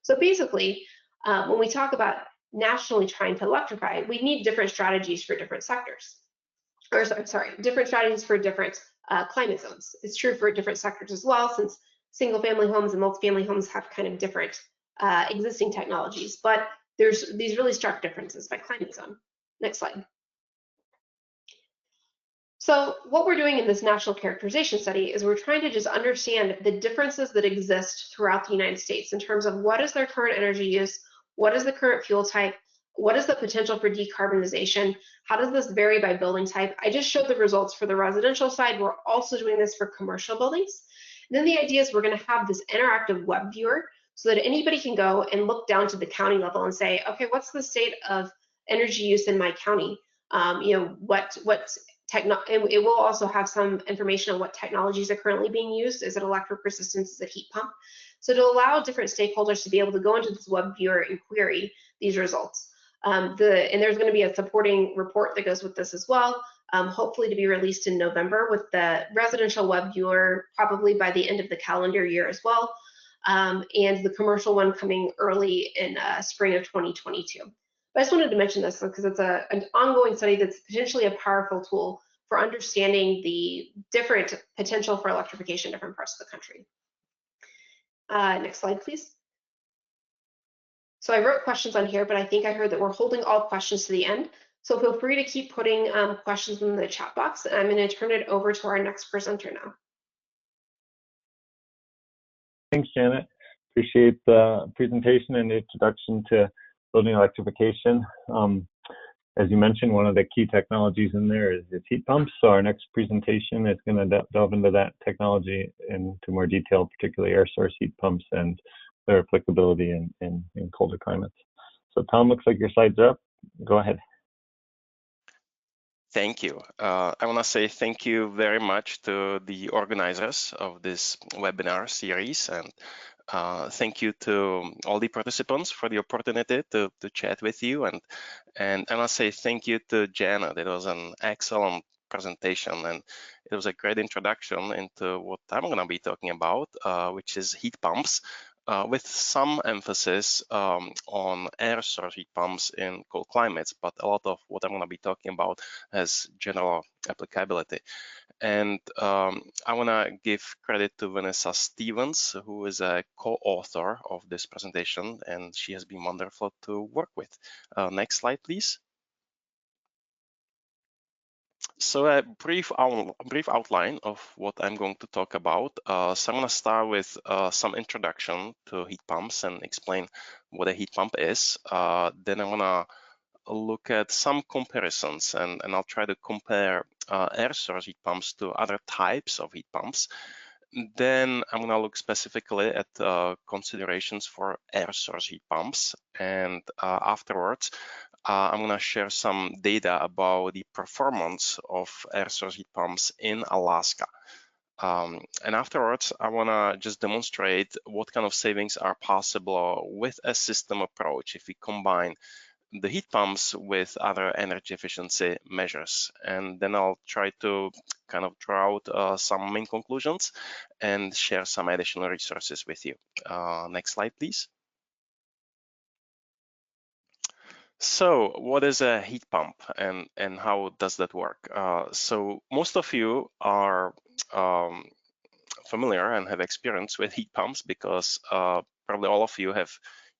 So basically, when we talk about nationally trying to electrify, we need different strategies for different sectors. Or sorry, different strategies for different climate zones. It's true for different sectors as well, since single family homes and multifamily homes have kind of different existing technologies, but there's these really stark differences by climate zone. Next slide. So what we're doing in this national characterization study is we're trying to just understand the differences that exist throughout the United States in terms of what is their current energy use, what is the current fuel type, what is the potential for decarbonization? How does this vary by building type? I just showed the results for the residential side. We're also doing this for commercial buildings. And then the idea is we're going to have this interactive web viewer so that anybody can go and look down to the county level and say, okay, what's the state of energy use in my county? And it will also have some information on what technologies are currently being used. Is it electric resistance? Is it heat pump? So to allow different stakeholders to be able to go into this web viewer and query these results. And there's going to be a supporting report that goes with this as well, hopefully to be released in November, with the residential web viewer probably by the end of the calendar year as well, and the commercial one coming early in spring of 2022. But I just wanted to mention this because it's an ongoing study that's potentially a powerful tool for understanding the different potential for electrification in different parts of the country. Next slide, please. So I wrote questions on here, but I think I heard that we're holding all questions to the end. So feel free to keep putting questions in the chat box. And I'm going to turn it over to our next presenter now. Thanks, Janet. Appreciate the presentation and the introduction to building electrification. As you mentioned, one of the key technologies in there is heat pumps. So our next presentation is going to delve into that technology into more detail, particularly air source heat pumps and their applicability in colder climates. So Tom, looks like your slides are up. Go ahead. Thank you. I want to say thank you very much to the organizers of this webinar series, and thank you to all the participants for the opportunity to chat with you. And I want to say thank you to Janet. It was an excellent presentation, and it was a great introduction into what I'm going to be talking about, which is heat pumps. With some emphasis on air source heat pumps in cold climates, but a lot of what I'm going to be talking about has general applicability. And I want to give credit to Vanessa Stevens, who is a co-author of this presentation, and she has been wonderful to work with. Next slide, please. So a brief outline of what I'm going to talk about. So I'm going to start with some introduction to heat pumps and explain what a heat pump is. Then I'm going to look at some comparisons, and I'll try to compare air source heat pumps to other types of heat pumps. Then I'm going to look specifically at considerations for air source heat pumps, and afterwards I'm going to share some data about the performance of air source heat pumps in Alaska. And afterwards, I want to just demonstrate what kind of savings are possible with a system approach if we combine the heat pumps with other energy efficiency measures. And then I'll try to kind of draw out some main conclusions and share some additional resources with you. Next slide, please. So what is a heat pump and how does that work? So most of you are familiar and have experience with heat pumps because probably all of you have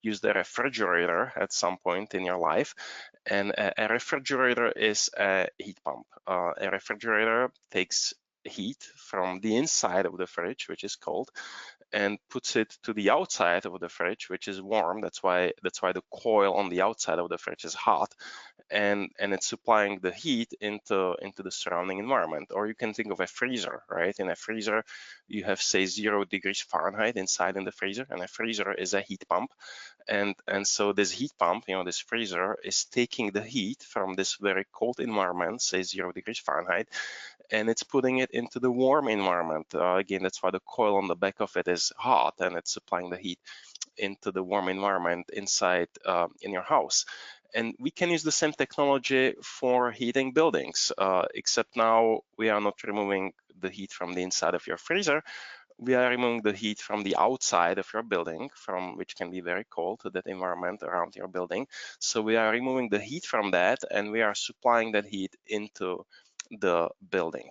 used a refrigerator at some point in your life. And a refrigerator is a heat pump. A refrigerator takes heat from the inside of the fridge, which is cold, and puts it to the outside of the fridge, which is warm. That's why the coil on the outside of the fridge is hot, and it's supplying the heat into the surrounding environment. Or you can think of a freezer, right? In a freezer, you have, say, 0 degrees Fahrenheit inside in the freezer, and a freezer is a heat pump. And so this heat pump, this freezer, is taking the heat from this very cold environment, say 0 degrees Fahrenheit, and it's putting it into the warm environment. Again, that's why the coil on the back of it is hot, and it's supplying the heat into the warm environment inside in your house. And we can use the same technology for heating buildings, except now we are not removing the heat from the inside of your freezer. We are removing the heat from the outside of your building, from which can be very cold, to that environment around your building. So we are removing the heat from that, and we are supplying that heat into the building.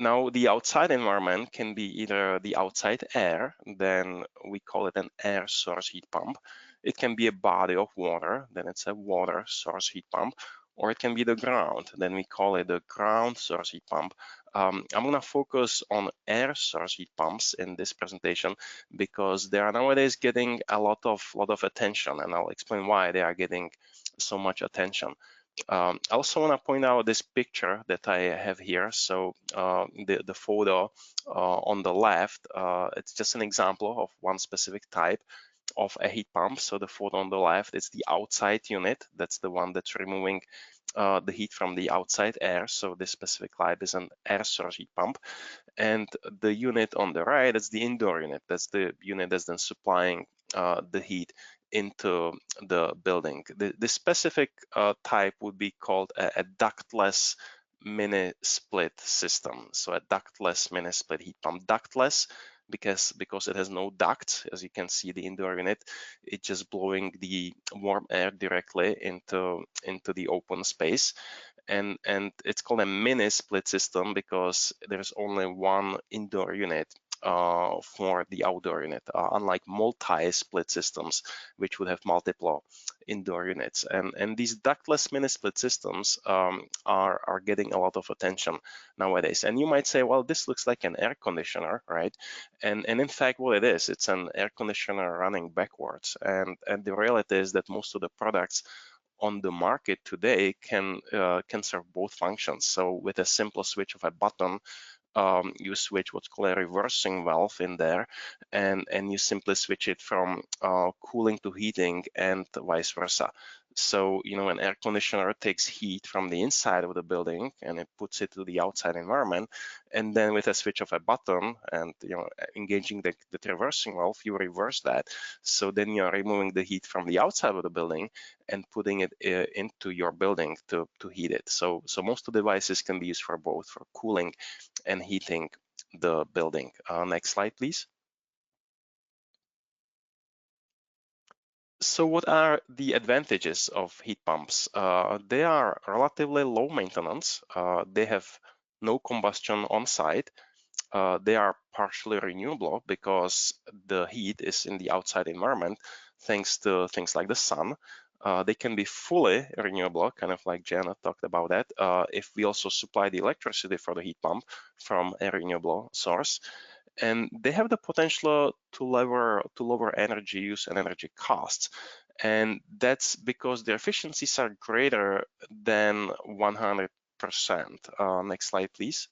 Now, the outside environment can be either the outside air, then we call it an air source heat pump. It can be a body of water, then it's a water source heat pump, or it can be the ground, then we call it the ground source heat pump. I'm gonna focus on air source heat pumps in this presentation because they are nowadays getting a lot of attention, and I'll explain why they are getting so much attention. I also want to point out this picture that I have here. So the photo on the left, it's just an example of one specific type of a heat pump. So the photo on the left is the outside unit. That's the one that's removing the heat from the outside air. So this specific type is an air source heat pump. And the unit on the right is the indoor unit. That's the unit that's then supplying the heat into the building. The specific type would be called a ductless mini split system. So a ductless mini split heat pump. Ductless because it has no duct. As you can see, the indoor unit, it's just blowing the warm air directly into the open space. And it's called a mini split system because there's only one indoor unit for the outdoor unit, unlike multi-split systems, which would have multiple indoor units. And these ductless mini split systems are getting a lot of attention nowadays. And you might say, well, this looks like an air conditioner, right? And in fact, what it is, it's an air conditioner running backwards. And the reality is that most of the products on the market today can serve both functions. So with a simple switch of a button, you switch what's called a reversing valve in there, and you simply switch it from cooling to heating and vice versa. So, an air conditioner takes heat from the inside of the building and it puts it to the outside environment. And then with a switch of a button and, engaging the reversing valve, you reverse that. So then you're removing the heat from the outside of the building and putting it into your building to heat it. So most of the devices can be used for both, for cooling and heating the building. Next slide, please. So what are the advantages of heat pumps? They are relatively low maintenance. They have no combustion on site. They are partially renewable because the heat is in the outside environment thanks to things like the sun. They can be fully renewable, kind of like Janet talked about that, if we also supply the electricity for the heat pump from a renewable source. And they have the potential to lower energy use and energy costs. And that's because their efficiencies are greater than 100%. Next slide, please.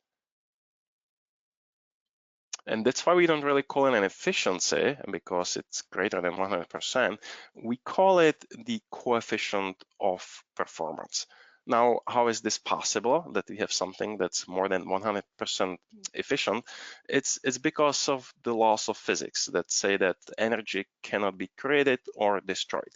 And that's why we don't really call it an efficiency, because it's greater than 100%. We call it the coefficient of performance. Now, how is this possible that we have something that's more than 100% efficient? It's because of the laws of physics that say that energy cannot be created or destroyed.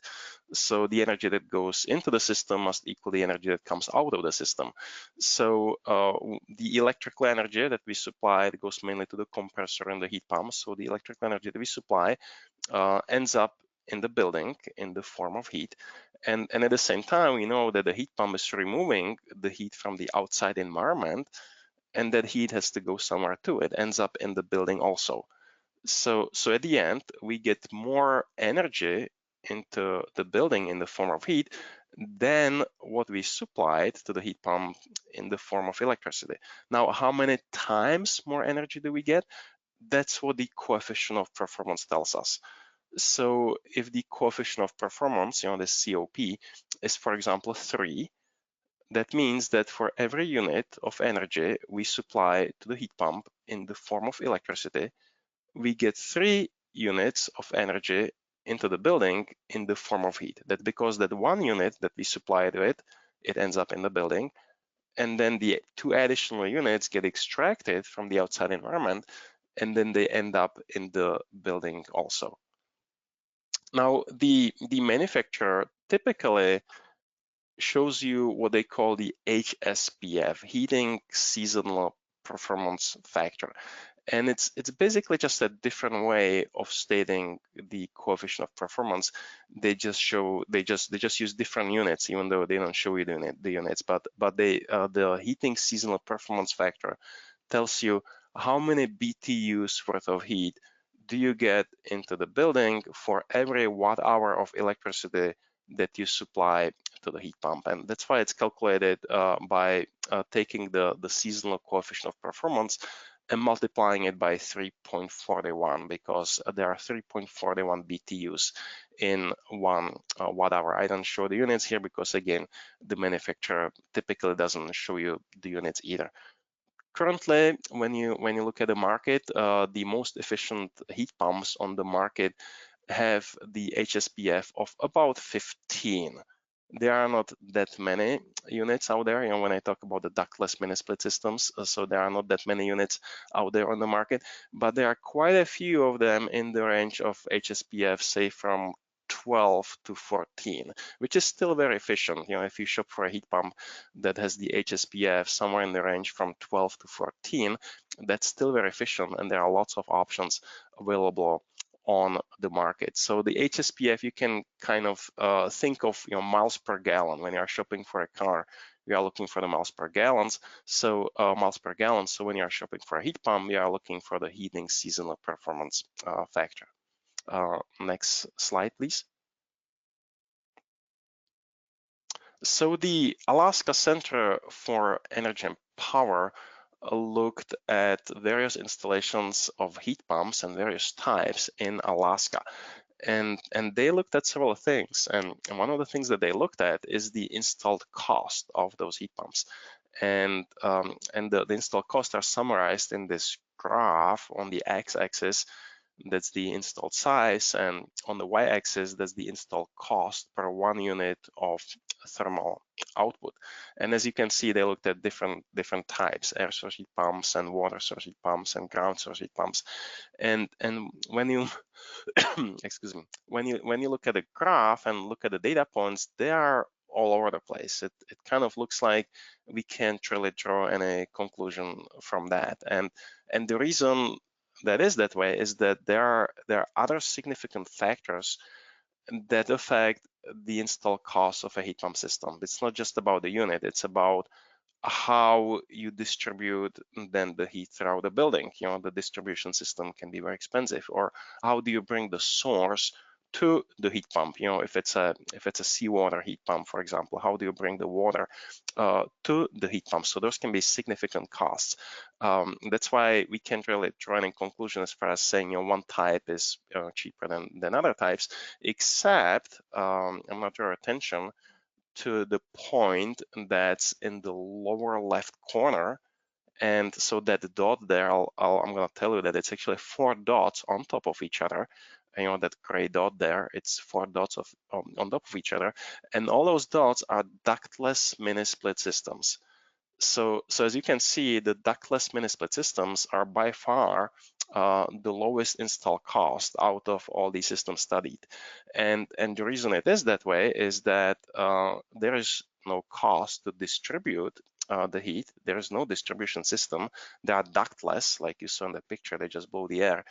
So the energy that goes into the system must equal the energy that comes out of the system. So the electrical energy that we supply goes mainly to the compressor and the heat pump. So the electrical energy that we supply ends up in the building in the form of heat. And at the same time, we know that the heat pump is removing the heat from the outside environment, and that heat has to go somewhere too. It ends up in the building also. So at the end, we get more energy into the building in the form of heat than what we supplied to the heat pump in the form of electricity. Now, how many times more energy do we get? That's what the coefficient of performance tells us. So if the coefficient of performance, the COP, is, for example, 3, that means that for every unit of energy we supply to the heat pump in the form of electricity, we get 3 units of energy into the building in the form of heat. That's because that 1 unit that we supply to it, it ends up in the building, and then the 2 additional units get extracted from the outside environment, and then they end up in the building also. Now, the manufacturer typically shows you what they call the HSPF, heating seasonal performance factor. And it's basically just a different way of stating the coefficient of performance. They just use different units, even though they don't show you the units. But the heating seasonal performance factor tells you how many BTUs worth of heat do you get into the building for every watt hour of electricity that you supply to the heat pump. And that's why it's calculated by taking the seasonal coefficient of performance and multiplying it by 3.41, because there are 3.41 BTUs in 1 watt hour. I don't show the units here because, again, the manufacturer typically doesn't show you the units either. Currently, when you look at the market, the most efficient heat pumps on the market have the HSPF of about 15. There are not that many units out there, when I talk about the ductless mini split systems, so there are not that many units out there on the market, but there are quite a few of them in the range of HSPF, say from 12 to 14, which is still very efficient. If you shop for a heat pump that has the HSPF somewhere in the range from 12 to 14, that's still very efficient, and there are lots of options available on the market. So the HSPF, you can kind of think of miles per gallon. When you are shopping for a car, you are looking for the miles per gallon. So miles per gallon. So when you are shopping for a heat pump, you are looking for the heating seasonal performance factor. Next slide, please. So the Alaska Center for Energy and Power looked at various installations of heat pumps and various types in Alaska. And they looked at several things. And one of the things that they looked at is the installed cost of those heat pumps. And the installed costs are summarized in this graph. On the x-axis, that's the installed size, and on the y-axis, that's the installed cost per 1 unit of thermal output. And as you can see, they looked at different types: air source heat pumps and water source heat pumps and ground source heat pumps. And when you excuse me, when you look at the graph and look at the data points, they are all over the place. It kind of looks like we can't really draw any conclusion from that. And the reason that is that way is that there are other significant factors that affect the install cost of a heat pump system. It's not just about the unit, it's about how you distribute then the heat throughout the building. The distribution system can be very expensive. Or how do you bring the source to the heat pump? If it's a seawater heat pump, for example, how do you bring the water to the heat pump? So those can be significant costs. That's why we can't really draw any conclusion as far as saying one type is cheaper than other types, except I'm going to draw attention to the point that's in the lower left corner. And so that dot there, I'm going to tell you that it's actually 4 dots on top of each other. And that gray dot there, it's 4 dots on top of each other. And all those dots are ductless mini split systems. So as you can see, the ductless mini split systems are by far the lowest install cost out of all these systems studied. And the reason it is that way is that there is no cost to distribute the heat. There is no distribution system. They are ductless, like you saw in the picture, they just blow the air.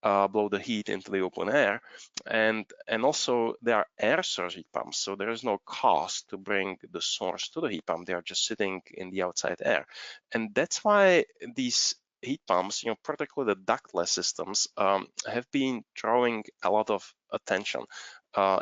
blow the heat into the open air, and also there are air source heat pumps, so there is no cost to bring the source to the heat pump. They are just sitting in the outside air, and that's why these heat pumps, particularly the ductless systems, have been drawing a lot of attention.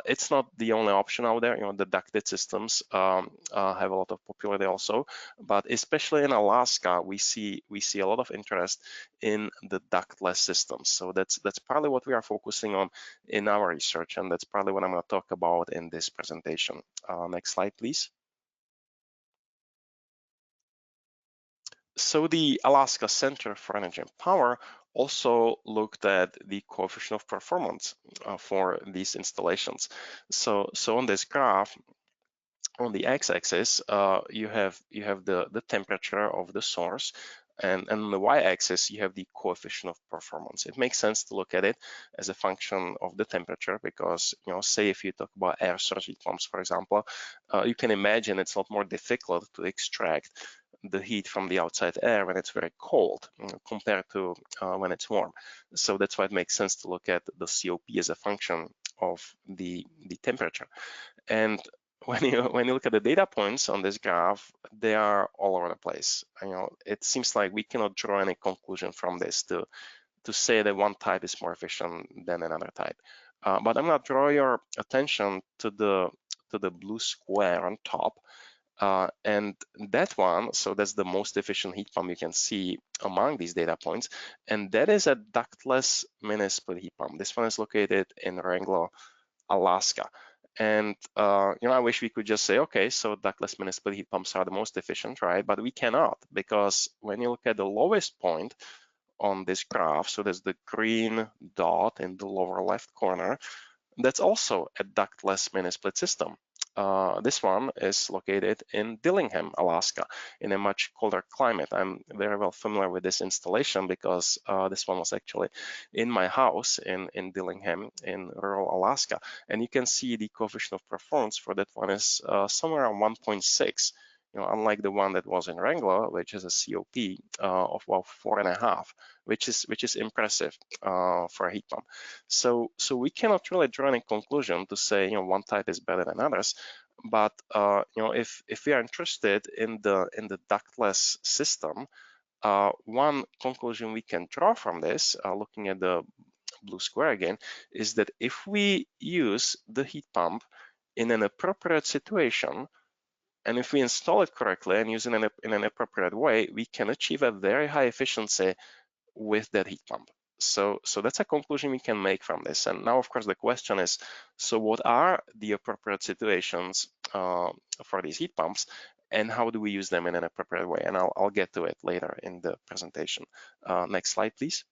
It's not the only option out there. The ducted systems have a lot of popularity also, but especially in Alaska, we see a lot of interest in the ductless systems. So that's partly what we are focusing on in our research, and that's partly what I'm going to talk about in this presentation. Next slide, please. So the Alaska Center for Energy and Power also looked at the coefficient of performance for these installations. So on this graph, on the x-axis, you have the temperature of the source, and on the y-axis you have the coefficient of performance. It makes sense to look at it as a function of the temperature because, say if you talk about air source heat pumps, for example, you can imagine it's a lot more difficult to extract the heat from the outside air when it's very cold compared to when it's warm. So that's why it makes sense to look at the COP as a function of the temperature. And when you look at the data points on this graph, they are all over the place. It seems like we cannot draw any conclusion from this to say that one type is more efficient than another type. But I'm going to draw your attention to the blue square on top. And that one, so that's the most efficient heat pump you can see among these data points. And that is a ductless mini split heat pump. This one is located in Wrangell, Alaska. And I wish we could just say, okay, so ductless mini split heat pumps are the most efficient, right? But we cannot, because when you look at the lowest point on this graph, so there's the green dot in the lower left corner, that's also a ductless mini split system. This one is located in Dillingham, Alaska, in a much colder climate. I'm very well familiar with this installation because this one was actually in my house in Dillingham in rural Alaska. And you can see the coefficient of performance for that one is somewhere around 1.6. Unlike the one that was in Wrangell, which is a COP of about 4.5, which is impressive for a heat pump. So we cannot really draw any conclusion to say one type is better than others. But if we are interested in the ductless system, one conclusion we can draw from this, looking at the blue square again, is that if we use the heat pump in an appropriate situation, and if we install it correctly and use it in an appropriate way, we can achieve a very high efficiency with that heat pump. So that's a conclusion we can make from this. And now, of course, the question is, so what are the appropriate situations for these heat pumps, and how do we use them in an appropriate way? And I'll get to it later in the presentation. Next slide, please.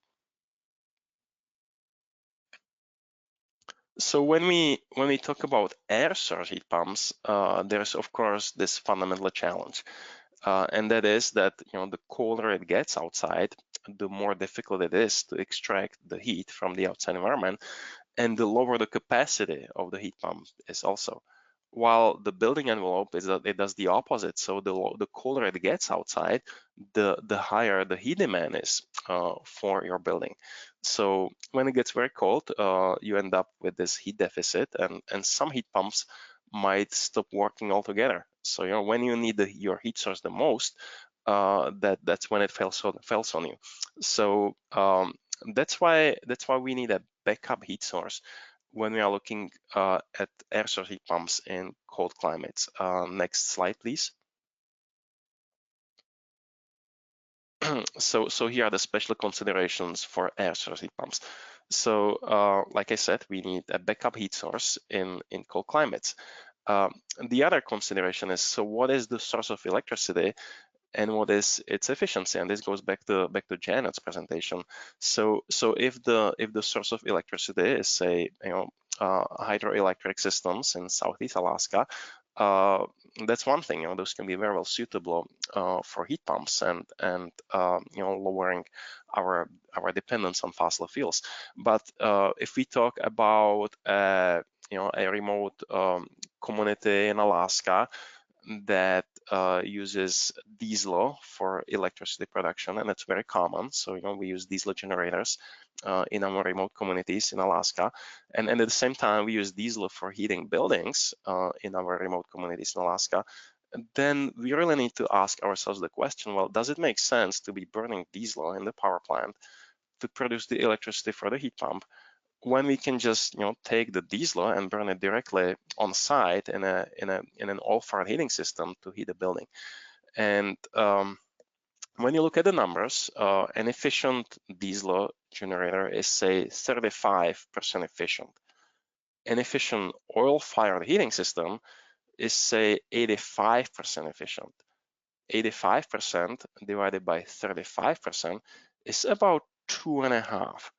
So when we talk about air source heat pumps, there's of course this fundamental challenge, and that is that the colder it gets outside, the more difficult it is to extract the heat from the outside environment, and the lower the capacity of the heat pump is also. While the building envelope is that it does the opposite. So the colder it gets outside, the higher the heat demand is for your building. So when it gets very cold, you end up with this heat deficit, and some heat pumps might stop working altogether. So when you need your heat source the most, that's when it fails on you. So that's why we need a backup heat source when we are looking at air source heat pumps in cold climates. Next slide, please. So here are the special considerations for air source heat pumps. So like I said, we need a backup heat source in cold climates. The other consideration is, so what is the source of electricity and what is its efficiency? And this goes back to Janet's presentation. So if the source of electricity is, say, hydroelectric systems in Southeast Alaska, that's one thing. Those can be very well suitable for heat pumps and lowering our dependence on fossil fuels. But if we talk about a remote community in Alaska that uses diesel for electricity production, and it's very common. So we use diesel generators in our remote communities in Alaska. And at the same time, we use diesel for heating buildings in our remote communities in Alaska. Then we really need to ask ourselves the question, well, does it make sense to be burning diesel in the power plant to produce the electricity for the heat pump when we can just take the diesel and burn it directly on site in an all-fired heating system to heat a building? And when you look at the numbers, an efficient diesel generator is, say, 35% efficient. An efficient oil-fired heating system is, say, 85% efficient. 85% divided by 35% is about 2.5.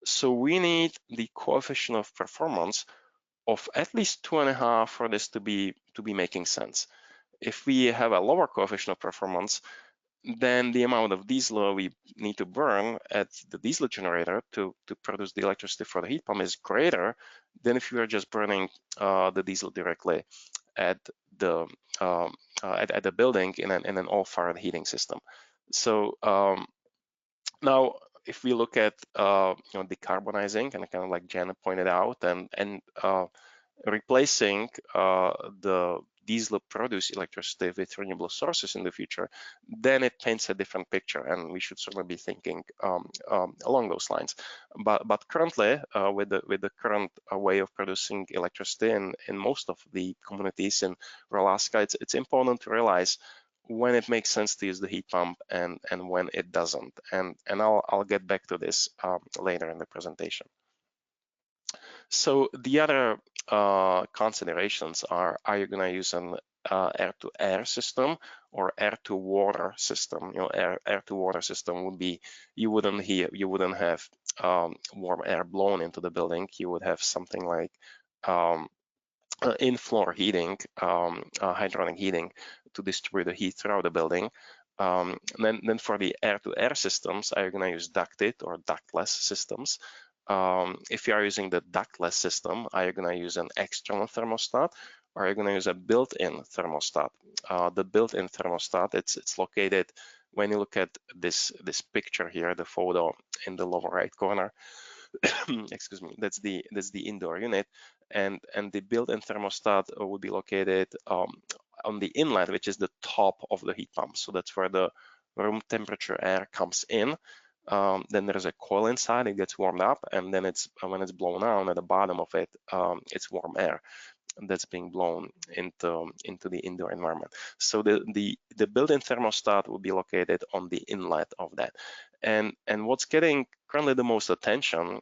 So we need the coefficient of performance of at least 2.5 for this to be making sense. If we have a lower coefficient of performance, then the amount of diesel we need to burn at the diesel generator to produce the electricity for the heat pump is greater than if we are just burning the diesel directly at the building in an all-fired heating system. So now, if we look at decarbonizing, and kind of like Jen pointed out, and replacing the diesel produced electricity with renewable sources in the future, then it paints a different picture, and we should certainly be thinking along those lines. But currently, with the current way of producing electricity in most of the communities in Alaska, it's important to realize when it makes sense to use the heat pump and when it doesn't. And I'll get back to this later in the presentation. So the other considerations are you going to use an air-to-air system or air-to-water system? Air-to-water system would be you wouldn't have warm air blown into the building. You would have something like in-floor heating, hydronic heating to distribute the heat throughout the building. Then for the air-to-air systems, are you going to use ducted or ductless systems? If you are using the ductless system, are you going to use an external thermostat, or are you going to use a built-in thermostat? The built-in thermostat, it's located when you look at this picture here, the photo in the lower right corner. Excuse me. That's the indoor unit, and the built-in thermostat would be located on the inlet, which is the top of the heat pump. So that's where the room temperature air comes in. Then there's a coil inside, it gets warmed up, and then when it's blown out at the bottom of it, it's warm air that's being blown into the indoor environment. So the built-in thermostat will be located on the inlet of that. And what's getting currently the most attention,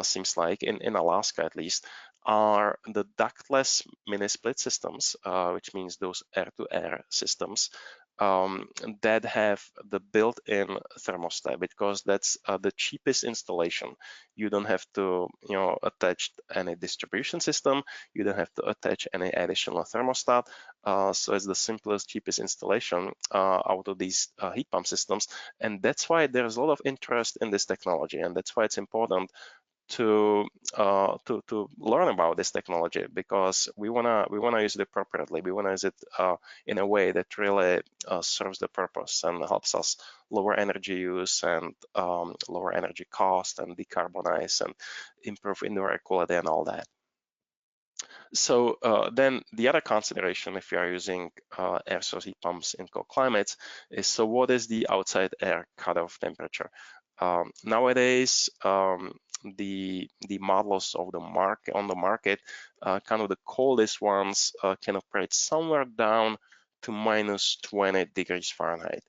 seems like, in Alaska at least, are the ductless mini split systems, which means those air-to-air systems that have the built-in thermostat, because that's the cheapest installation. You don't have to attach any distribution system. You don't have to attach any additional thermostat. So it's the simplest, cheapest installation out of these heat pump systems. And that's why there's a lot of interest in this technology. And that's why it's important to learn about this technology, because we wanna use it appropriately. We wanna use it in a way that really serves the purpose and helps us lower energy use and lower energy cost and decarbonize and improve indoor air quality and all that. So then the other consideration, if you are using air source heat pumps in cold climates, is so what is the outside air cutoff temperature? Nowadays, the models of the market on the market, kind of the coldest ones, can operate somewhere down to -20 degrees Fahrenheit.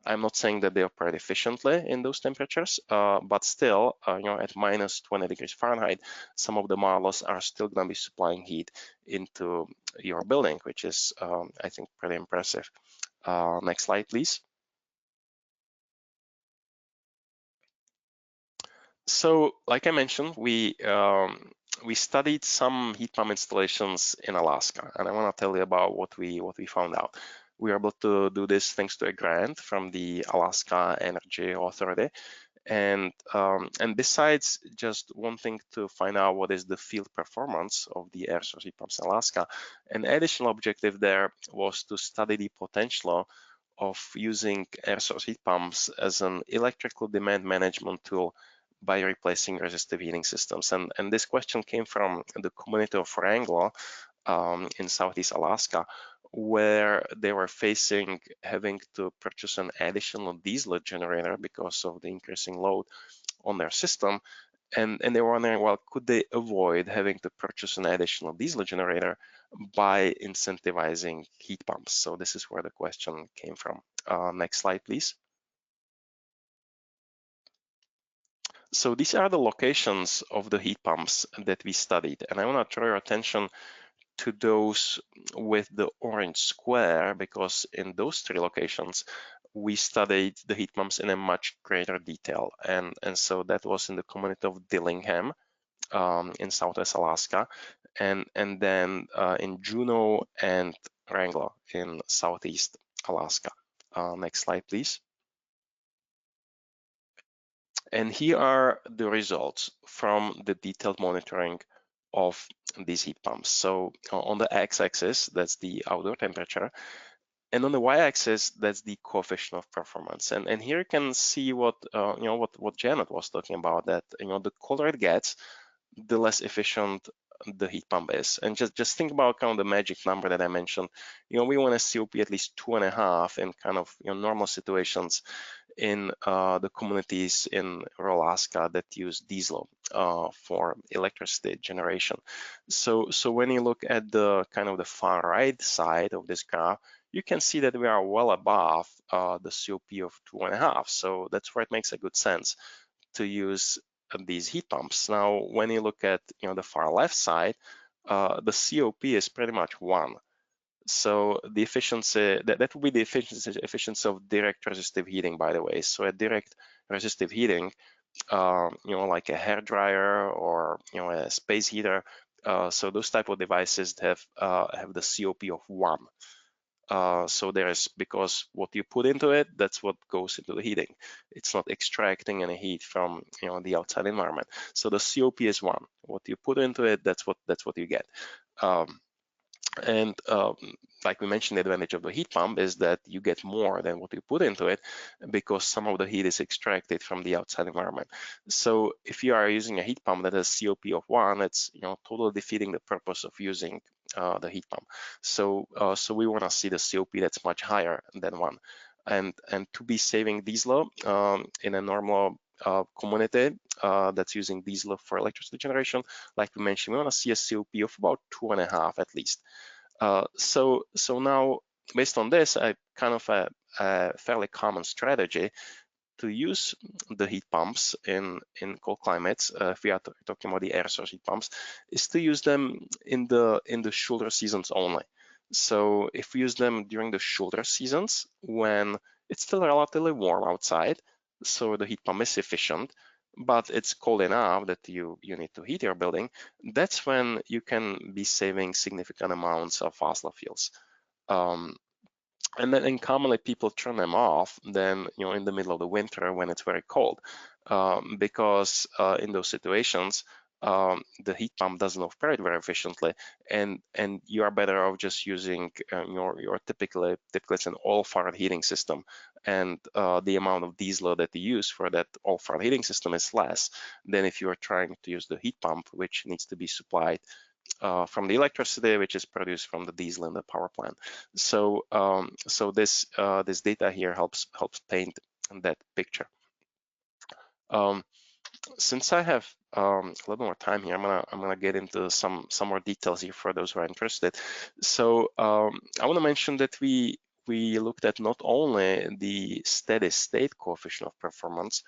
I'm not saying that they operate efficiently in those temperatures, but still, at -20 degrees Fahrenheit, some of the models are still going to be supplying heat into your building, which is, I think, pretty impressive. Next slide, please. So, like I mentioned, we studied some heat pump installations in Alaska, and I want to tell you about what we found out. We were able to do this thanks to a grant from the Alaska Energy Authority, and besides just wanting to find out what is the field performance of the air source heat pumps in Alaska, an additional objective there was to study the potential of using air source heat pumps as an electrical demand management tool by replacing resistive heating systems. And this question came from the community of Wrangell in Southeast Alaska, where they were facing having to purchase an additional diesel generator because of the increasing load on their system. And they were wondering, well, could they avoid having to purchase an additional diesel generator by incentivizing heat pumps? So this is where the question came from. Next slide, please. So these are the locations of the heat pumps that we studied. And I want to draw your attention to those with the orange square, because in those 3 locations, we studied the heat pumps in a much greater detail. And so that was in the community of Dillingham in Southwest Alaska, and then in Juneau and Wrangell in Southeast Alaska. Next slide, please. And here are the results from the detailed monitoring of these heat pumps. So on the x-axis, that's the outdoor temperature, and on the y-axis, that's the coefficient of performance. And here you can see what what Janet was talking about, that the colder it gets, the less efficient the heat pump is. And just think about kind of the magic number that I mentioned. We want a COP at least 2.5 in kind of normal situations in the communities in rural Alaska that use diesel for electricity generation. So when you look at the kind of the far right side of this graph, you can see that we are well above the COP of 2.5. So that's where it makes a good sense to use these heat pumps. Now, when you look at the far left side, the COP is pretty much 1. So the efficiency, that would be the efficiency of direct resistive heating, by the way. So a direct resistive heating, like a hair dryer or a space heater. So those type of devices have the COP of 1. So there's, because what you put into it, that's what goes into the heating. It's not extracting any heat from the outside environment. So the COP is 1. What you put into it, that's what you get. And like we mentioned, the advantage of the heat pump is that you get more than what you put into it, because some of the heat is extracted from the outside environment. So if you are using a heat pump that has COP of 1, it's totally defeating the purpose of using the heat pump. So we want to see the COP that's much higher than 1. And to be saving diesel in a normal community that's using diesel for electricity generation, like we mentioned, we want to see a COP of about 2.5 at least. So now, based on this, I kind of a fairly common strategy to use the heat pumps in cold climates, if we are talking about the air source heat pumps, is to use them in the shoulder seasons only. So if we use them during the shoulder seasons, when it's still relatively warm outside, so the heat pump is efficient, but it's cold enough that you need to heat your building, that's when you can be saving significant amounts of fossil fuels. And then commonly people turn them off then in the middle of the winter when it's very cold, because in those situations the heat pump doesn't operate very efficiently, and you are better off just using your typically it's an oil-fired heating system, and the amount of diesel that you use for that oil-fired heating system is less than if you are trying to use the heat pump, which needs to be supplied from the electricity which is produced from the diesel in the power plant. So this data here helps paint that picture. Since I have a little more time here, I'm gonna get into some more details here for those who are interested. So I want to mention that we looked at not only the steady state coefficient of performance,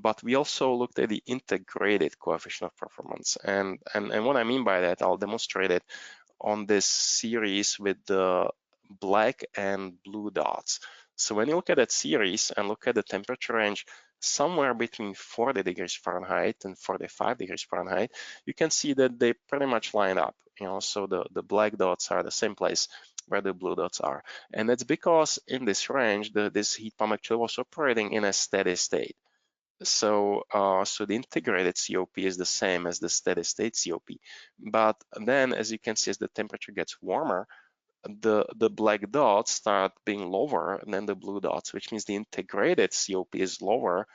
but we also looked at the integrated coefficient of performance. And what I mean by that, I'll demonstrate it on this series with the black and blue dots. So when you look at that series and look at the temperature range somewhere between 40 degrees Fahrenheit and 45 degrees Fahrenheit, you can see that they pretty much line up. So the black dots are the same place where the blue dots are. And that's because in this range, this heat pump actually was operating in a steady state. So the integrated COP is the same as the steady state COP. But then, as you can see, as the temperature gets warmer, the black dots start being lower than the blue dots, which means the integrated COP is lower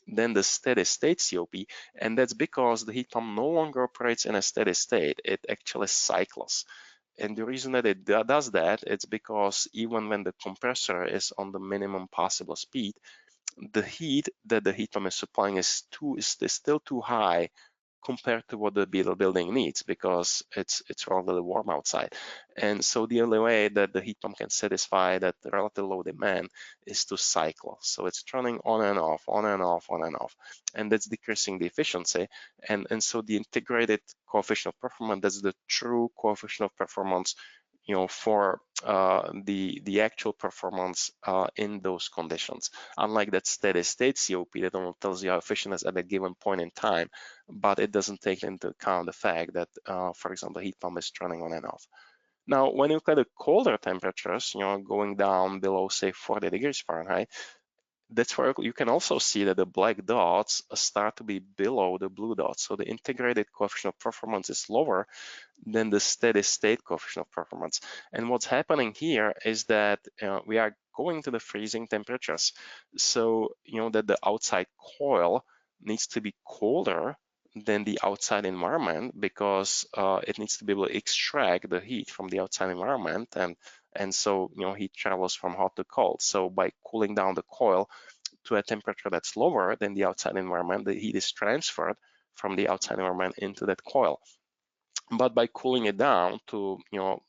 than the steady state COP, and that's because the heat pump no longer operates in a steady state. It actually cycles. And the reason that it does that, it's because even when the compressor is on the minimum possible speed, the heat that the heat pump is supplying is still too high compared to what the building needs, because it's relatively warm outside. And so the only way that the heat pump can satisfy that relatively low demand is to cycle. So it's turning on and off, on and off, on and off, and that's decreasing the efficiency. And so the integrated coefficient of performance, that's the true coefficient of performance, for the actual performance in those conditions. Unlike that steady state COP that only tells you how efficient it is at a given point in time, but it doesn't take into account the fact that, for example, the heat pump is turning on and off. Now, when you look at the colder temperatures, going down below, say, 40 degrees Fahrenheit, that's where you can also see that the black dots start to be below the blue dots. So the integrated coefficient of performance is lower than the steady state coefficient of performance. And what's happening here is that we are going to the freezing temperatures. So, that the outside coil needs to be colder than the outside environment, because it needs to be able to extract the heat from the outside environment. And so, heat travels from hot to cold. So by cooling down the coil to a temperature that's lower than the outside environment, the heat is transferred from the outside environment into that coil. But by cooling it down to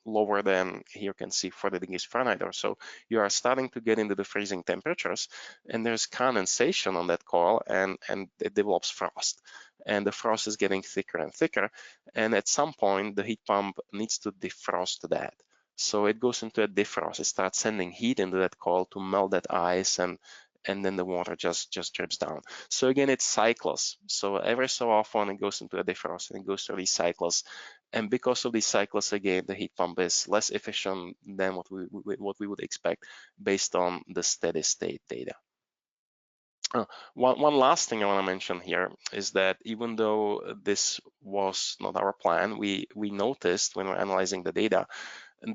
lower than, here you can see, 40 degrees Fahrenheit or so, you are starting to get into the freezing temperatures, and there's condensation on that coil, and it develops frost. And the frost is getting thicker and thicker, and at some point the heat pump needs to defrost that. So it goes into a defrost. It starts sending heat into that coil to melt that ice, and then the water just drips down. So again, it cycles. So every so often it goes into a defrost and it goes through these cycles. And because of these cycles, again, the heat pump is less efficient than what we would expect based on the steady state data. One last thing I want to mention here is that even though this was not our plan, we noticed when we're analyzing the data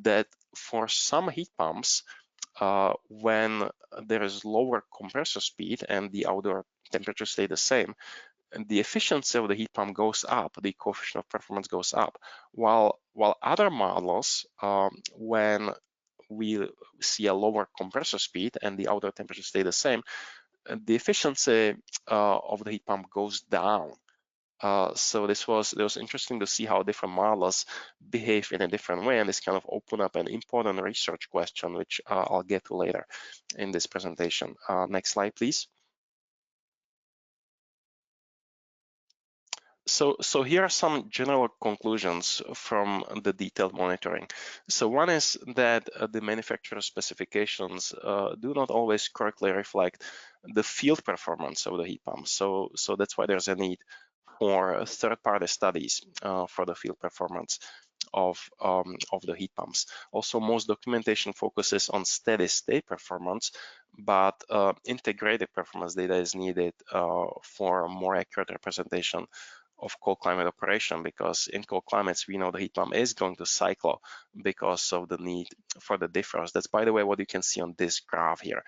that for some heat pumps, when there is lower compressor speed and the outdoor temperature stay the same, and the efficiency of the heat pump goes up, the coefficient of performance goes up, while other models, when we see a lower compressor speed and the outdoor temperature stay the same, the efficiency of the heat pump goes down. So it was interesting to see how different models behave in a different way, and this kind of opened up an important research question, which I'll get to later in this presentation. Next slide, please. So here are some general conclusions from the detailed monitoring. So one is that the manufacturer specifications do not always correctly reflect the field performance of the heat pump. So that's why there's a need for third-party studies for the field performance of the heat pumps. Also, most documentation focuses on steady state performance, but integrated performance data is needed for more accurate representation of cold climate operation, because in cold climates we know the heat pump is going to cycle because of the need for the defrost. That's, by the way, what you can see on this graph here.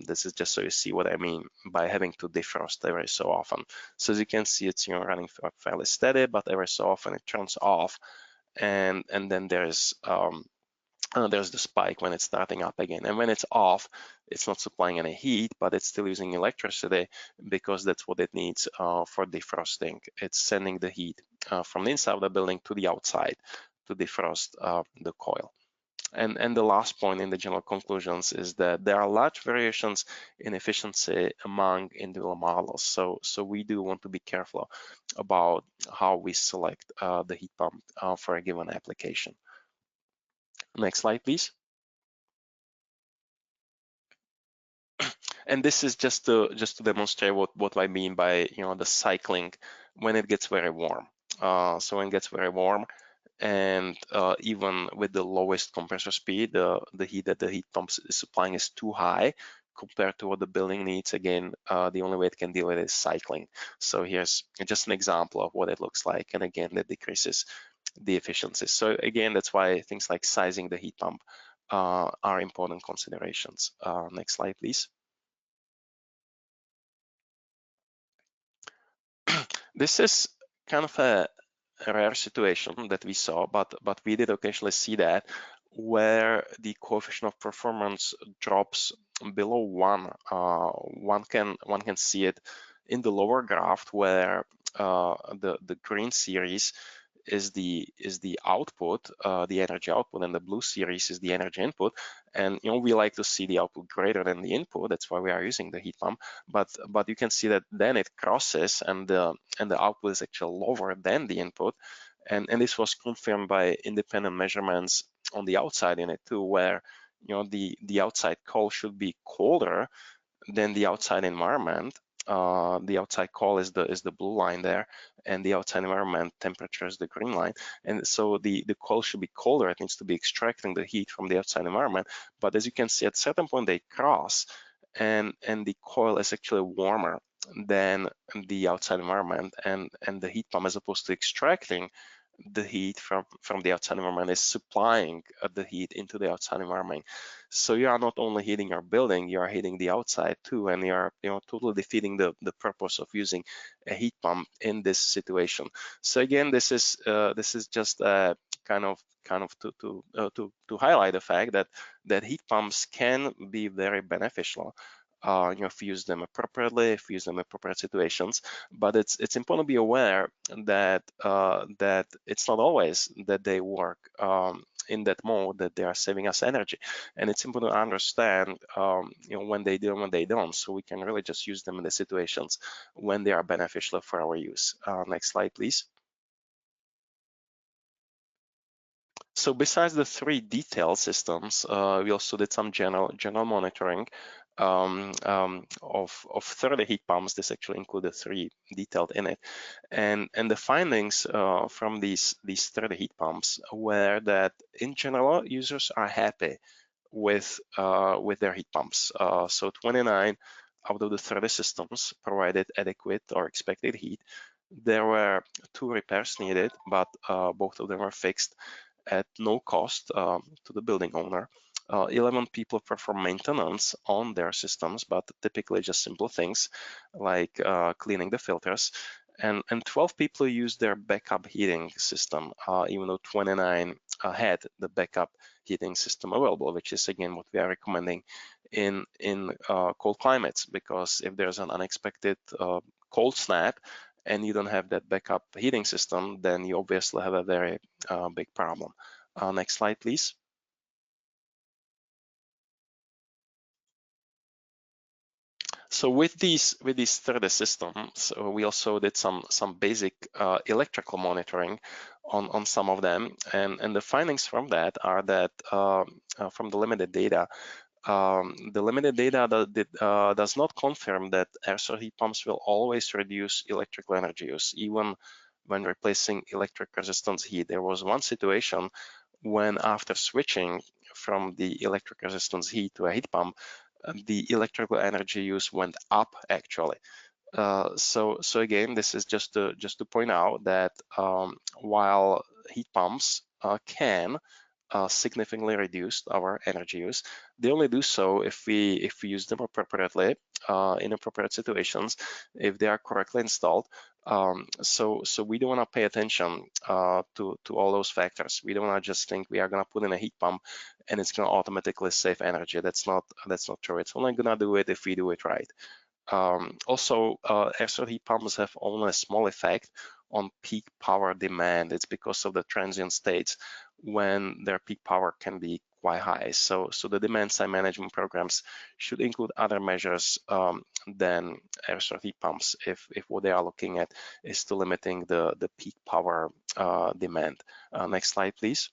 This is just so you see what I mean by having to defrost every so often. So as you can see, it's running fairly steady, but every so often it turns off, and then there's the spike when it's starting up again. And when it's off, it's not supplying any heat, but it's still using electricity because that's what it needs for defrosting. It's sending the heat from the inside of the building to the outside to defrost the coil. And the last point in the general conclusions is that there are large variations in efficiency among individual models. So we do want to be careful about how we select the heat pump for a given application. Next slide, please. And this is just to demonstrate what I mean by the cycling when it gets very warm. So when it gets very warm, and even with the lowest compressor speed, the heat that the heat pump is supplying is too high compared to what the building needs. Again, the only way it can deal with it is cycling. So here's just an example of what it looks like, and again, that decreases the efficiency. So again, that's why things like sizing the heat pump are important considerations. Next slide, please. This is kind of a rare situation that we saw, but we did occasionally see that where the coefficient of performance drops below 1. One can see it in the lower graph where the green series is the output, the energy output, and the blue series is the energy input. And we like to see the output greater than the input. That's why we are using the heat pump. But you can see that then it crosses, and the output is actually lower than the input. And this was confirmed by independent measurements on the outside in it too, where the outside coil should be colder than the outside environment. The outside coil is the blue line there, and the outside environment temperature is the green line. And so the coil should be colder. It needs to be extracting the heat from the outside environment. But as you can see, at a certain point they cross, and the coil is actually warmer than the outside environment, and the heat pump, as opposed to extracting the heat from the outside environment, is supplying the heat into the outside environment. So you are not only heating your building, you are heating the outside too, and you are totally defeating the purpose of using a heat pump in this situation. So again, this is just kind of to highlight the fact that heat pumps can be very beneficial if you use them appropriately, if you use them in appropriate situations. But it's important to be aware that that it's not always that they work in that mode that they are saving us energy, and it's important to understand when they do and when they don't, so we can really just use them in the situations when they are beneficial for our use. Next slide, please. So besides the 3 detailed systems, we also did some general monitoring of 30 heat pumps. This actually included 3 detailed in it, and the findings from these 30 heat pumps were that in general users are happy with their heat pumps. So 29 out of the 30 systems provided adequate or expected heat. There were 2 repairs needed, but both of them were fixed at no cost to the building owner. 11 people perform maintenance on their systems, but typically just simple things like cleaning the filters. And 12 people use their backup heating system, even though 29 had the backup heating system available, which is again what we are recommending in cold climates, because if there's an unexpected cold snap and you don't have that backup heating system, then you obviously have a very big problem. Next slide, please. So with these 30 systems, we also did some basic electrical monitoring on some of them, and the findings from that are that from the limited data, does not confirm that air source heat pumps will always reduce electrical energy use, even when replacing electric resistance heat. There was one situation when, after switching from the electric resistance heat to a heat pump, the electrical energy use went up actually. So again, this is just to point out that while heat pumps can significantly reduce our energy use, they only do so if we use them appropriately in appropriate situations, if they are correctly installed. So we don't want to pay attention to all those factors. We don't want to just think we are going to put in a heat pump and it's going to automatically save energy. That's not true. It's only going to do it if we do it right. Also, air source heat pumps have only a small effect on peak power demand. It's because of the transient states when their peak power can be quite high. So the demand side management programs should include other measures than air source heat pumps if what they are looking at is to limiting the peak power demand. Next slide, please.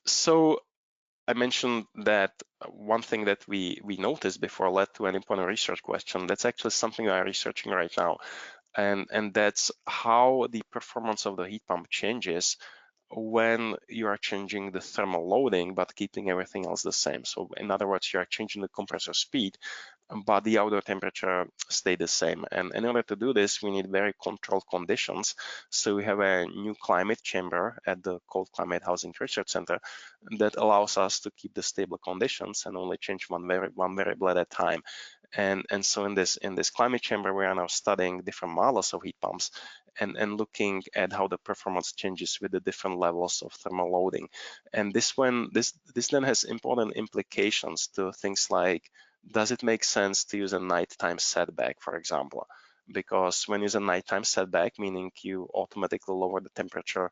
So I mentioned that one thing that we noticed before led to an important research question. That's actually something we are researching right now, and that's how the performance of the heat pump changes when you are changing the thermal loading but keeping everything else the same. So in other words, you are changing the compressor speed, but the outdoor temperature stayed the same. And in order to do this, we need very controlled conditions. So we have a new climate chamber at the Cold Climate Housing Research Center that allows us to keep the stable conditions and only change one variable at a time. And so in this climate chamber, we are now studying different models of heat pumps and looking at how the performance changes with the different levels of thermal loading. And this then has important implications to things like, does it make sense to use a nighttime setback, for example? Because when you use a nighttime setback, meaning you automatically lower the temperature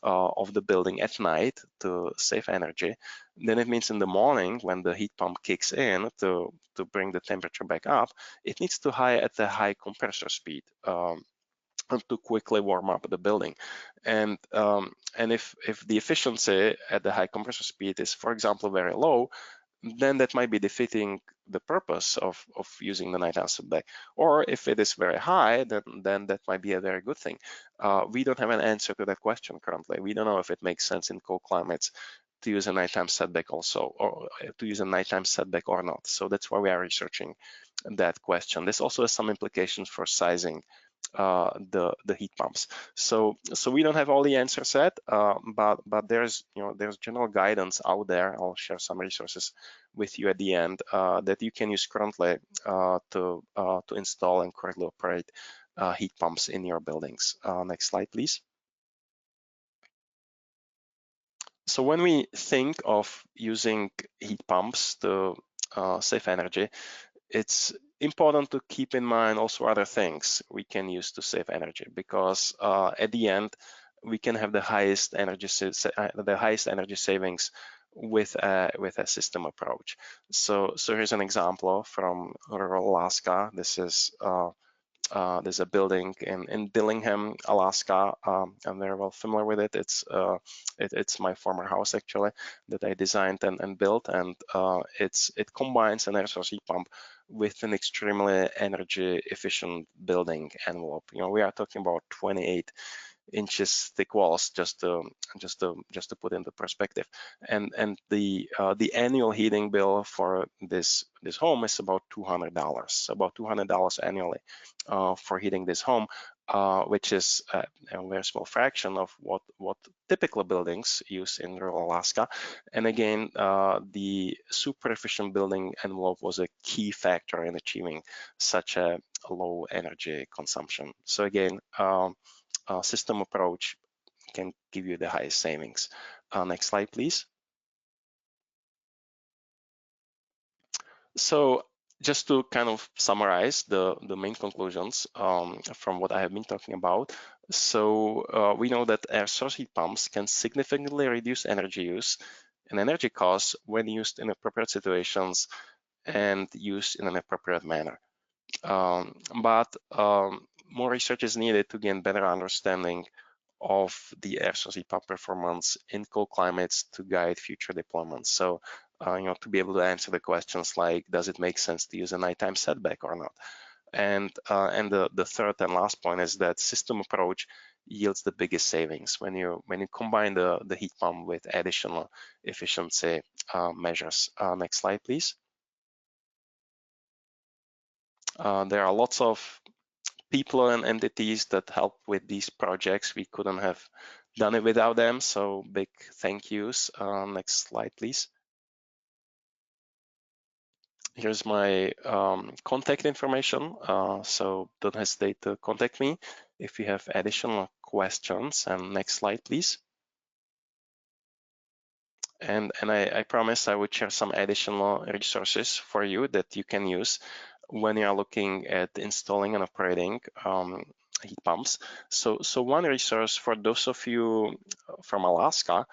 of the building at night to save energy, then it means in the morning when the heat pump kicks in to bring the temperature back up, it needs to at a high compressor speed to quickly warm up the building. And if the efficiency at the high compressor speed is, for example, very low, then that might be defeating the purpose of using the night setback. Or if it is very high, then that might be a very good thing. We don't have an answer to that question currently. We don't know if it makes sense in cold climates to use a nighttime setback also, or to use a nighttime setback or not. So that's why we are researching that question. This also has some implications for sizing the heat pumps. So we don't have all the answers yet, but there's general guidance out there. I'll share some resources with you at the end that you can use currently to install and correctly operate heat pumps in your buildings. Next slide, please. So when we think of using heat pumps to save energy, it's important to keep in mind also other things we can use to save energy, because at the end we can have the highest energy savings with a system approach. So here's an example from rural Alaska. This is there's a building in Dillingham, Alaska. I'm very well familiar with it. It's my former house actually that I designed and built, and it combines an air source heat pump with an extremely energy efficient building envelope. We are talking about 28 inches thick walls, just to put into perspective, and the annual heating bill for this home is about $200 annually for heating this home, which is a very small fraction of what typical buildings use in rural Alaska. And again, the super efficient building envelope was a key factor in achieving such a low energy consumption. So again, system approach can give you the highest savings. Next slide, please. So just to kind of summarize the main conclusions from what I have been talking about. So we know that air source heat pumps can significantly reduce energy use and energy costs when used in appropriate situations and used in an appropriate manner. But more research is needed to gain better understanding of the air source heat pump performance in cold climates to guide future deployments. So, to be able to answer the questions like, does it make sense to use a nighttime setback or not? And the third and last point is that system approach yields the biggest savings when you combine the heat pump with additional efficiency measures. Next slide, please. There are lots of people and entities that help with these projects. We couldn't have done it without them, so big thank yous. Next slide, please. Here's my contact information, so don't hesitate to contact me if you have additional questions. And next slide, please. And I promised I would share some additional resources for you that you can use when you are looking at installing and operating heat pumps. So one resource for those of you from Alaska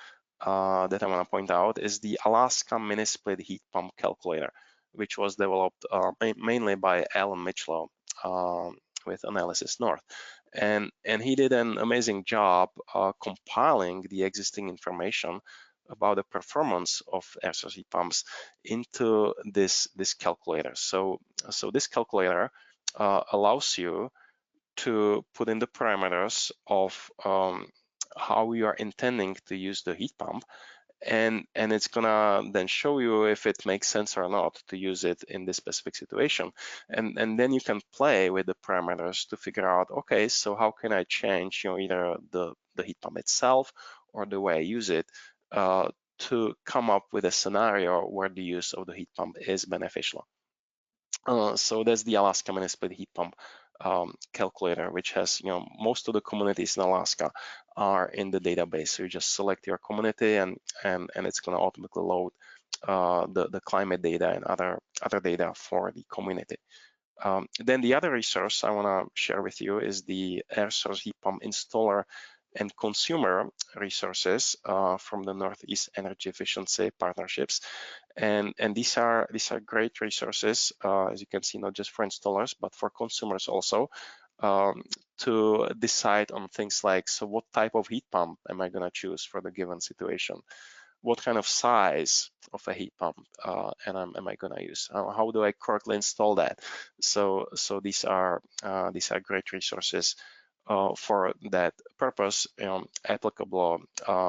that I want to point out is the Alaska Mini Split Heat Pump Calculator, which was developed mainly by Alan Mitchell with Analysis North. And he did an amazing job compiling the existing information about the performance of air source heat pumps into this calculator. So this calculator allows you to put in the parameters of how you are intending to use the heat pump, and it's gonna then show you if it makes sense or not to use it in this specific situation. And then you can play with the parameters to figure out, okay, so how can I change either the heat pump itself or the way I use it to come up with a scenario where the use of the heat pump is beneficial. So that's the Alaska mini-split heat pump calculator, which has, most of the communities in Alaska are in the database. So you just select your community, and it's going to automatically load the climate data and other data for the community. Then the other resource I want to share with you is the air source heat pump installer and consumer resources from the Northeast Energy Efficiency Partnerships. And these are great resources, as you can see, not just for installers, but for consumers also, to decide on things like, so what type of heat pump am I going to choose for the given situation? What kind of size of a heat pump am I going to use? How do I correctly install that? So these are great resources for that purpose, applicable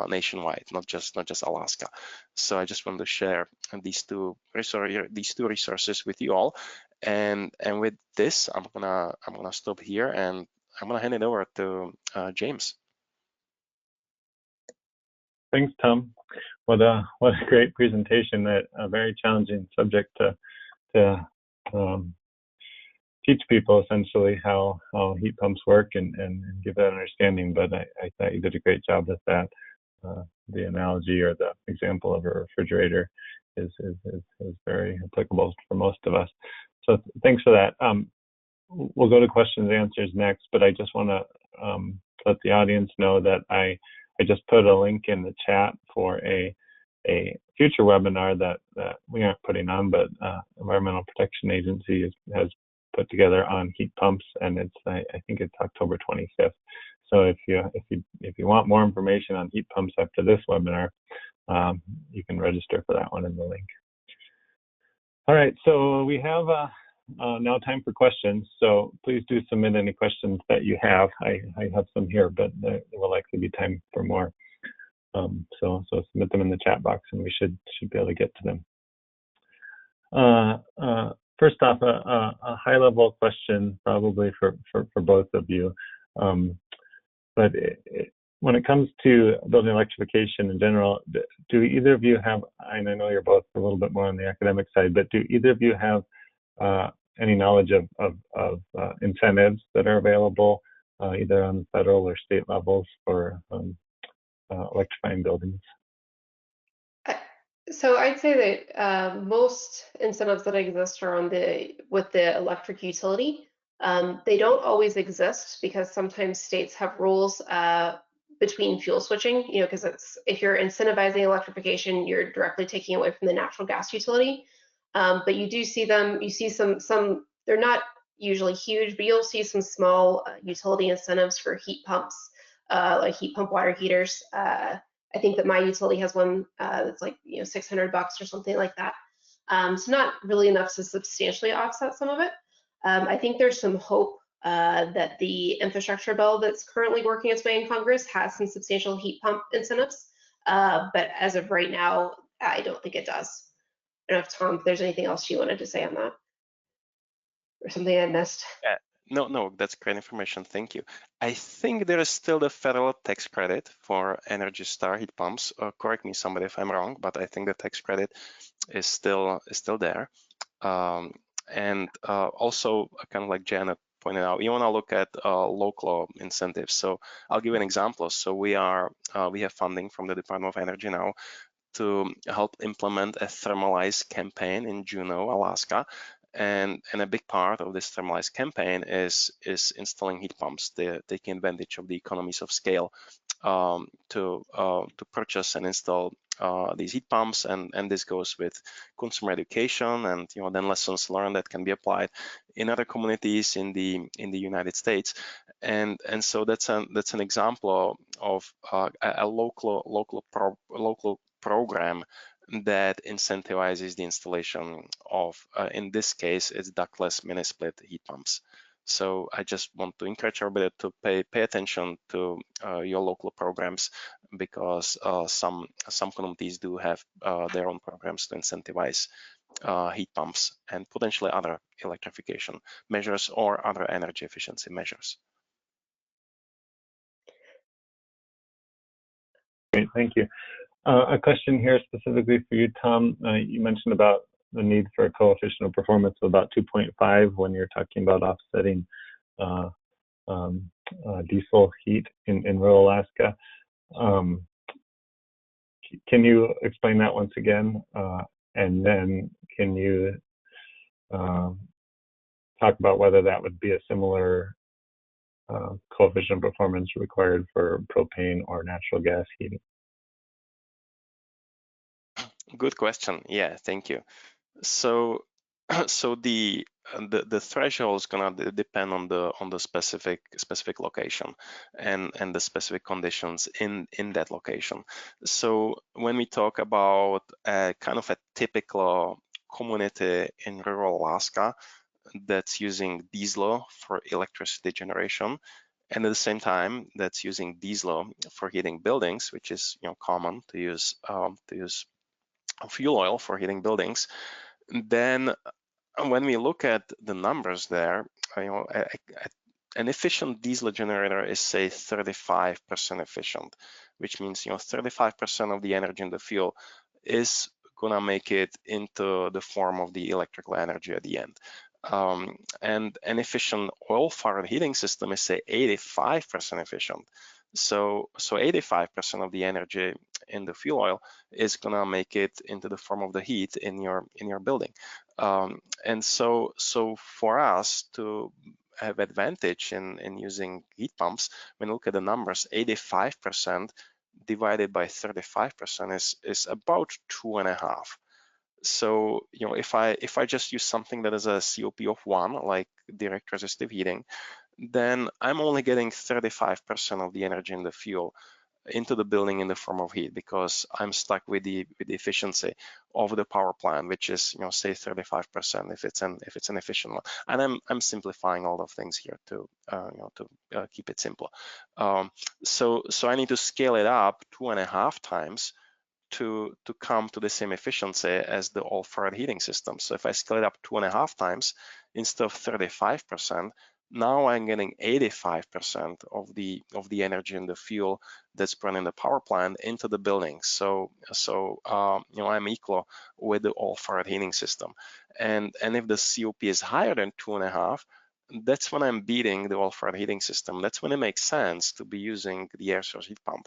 nationwide, not just Alaska. So I just want to share these two resources with you all. And with this, I'm gonna stop here, and I'm gonna hand it over to James. Thanks, Tom. What a great presentation. A very challenging subject to teach people essentially how heat pumps work and give that understanding. But I thought you did a great job with that. The analogy or the example of a refrigerator is very applicable for most of us. So thanks for that. We'll go to questions and answers next, but I just want to let the audience know that I just put a link in the chat for a future webinar that we aren't putting on, but Environmental Protection Agency has put together on heat pumps, and I think it's October 25th. So if you want more information on heat pumps after this webinar, you can register for that one in the link. All right, so we have now time for questions. So please do submit any questions that you have. I have some here, but there will likely be time for more. So submit them in the chat box, and we should be able to get to them. First off, a high-level question, probably for both of you. But when it comes to building electrification in general, do either of you have, and I know you're both a little bit more on the academic side, but do either of you have any knowledge of incentives that are available either on federal or state levels for electrifying buildings? So I'd say that most incentives that exist are with the electric utility. They don't always exist because sometimes states have rules between fuel switching, because if you're incentivizing electrification, you're directly taking away from the natural gas utility. But you do see them, you see some, they're not usually huge, but you'll see some small utility incentives for heat pumps, like heat pump water heaters. I think that my utility has one that's like $600 or something like that. So not really enough to substantially offset some of it. I think there's some hope that the infrastructure bill that's currently working its way in Congress has some substantial heat pump incentives. But as of right now, I don't think it does. I don't know if Tom, if there's anything else you wanted to say on that or something I missed. Yeah. No, that's great information. Thank you. I think there is still the federal tax credit for Energy Star heat pumps. Correct me, somebody, if I'm wrong, but I think the tax credit is still there. And also, kind of like Janet pointed out, you want to look at local incentives. So I'll give you an example. So we have funding from the Department of Energy now to help implement a thermalized campaign in Juneau, Alaska. And a big part of this thermalized campaign is installing heat pumps. They're taking advantage of the economies of scale to purchase and install these heat pumps, and this goes with consumer education and then lessons learned that can be applied in other communities in the United States. And so that's an example of a local program that incentivizes the installation of, in this case, it's ductless mini-split heat pumps. So I just want to encourage everybody to pay attention to your local programs, because some communities do have their own programs to incentivize heat pumps and potentially other electrification measures or other energy efficiency measures. Great, thank you. A question here specifically for you, Tom. You mentioned about the need for a coefficient of performance of about 2.5 when you're talking about offsetting diesel heat in rural Alaska. Can you explain that once again? And then can you talk about whether that would be a similar coefficient of performance required for propane or natural gas heating? Good question. Yeah, thank you. So, so the threshold is gonna depend on the specific location and the specific conditions in that location. So when we talk about kind of a typical community in rural Alaska that's using diesel for electricity generation, and at the same time that's using diesel for heating buildings, which is common to use fuel oil for heating buildings, then when we look at the numbers there, an efficient diesel generator is, say, 35% efficient, which means 35% of the energy in the fuel is gonna make it into the form of the electrical energy at the end. And an efficient oil-fired heating system is, say, 85% efficient. So 85% of the energy in the fuel oil is gonna make it into the form of the heat in your building. And so for us to have advantage in using heat pumps, when you look at the numbers, 85% divided by 35% is about 2.5. So if I just use something that is a COP of 1, like direct resistive heating, then I'm only getting 35% of the energy in the fuel into the building in the form of heat, because I'm stuck with the efficiency of the power plant, which is say 35% if it's an efficient one. And I'm simplifying all of things here to keep it simple. So I need to scale it up 2.5 times to come to the same efficiency as the oil-fired heating system. So if I scale it up 2.5 times instead of 35%, now I'm getting 85% of the energy in the fuel that's burned in the power plant into the building. So I'm equal with the oil-fired heating system. And if the COP is higher than 2.5, that's when I'm beating the oil-fired heating system. That's when it makes sense to be using the air source heat pump,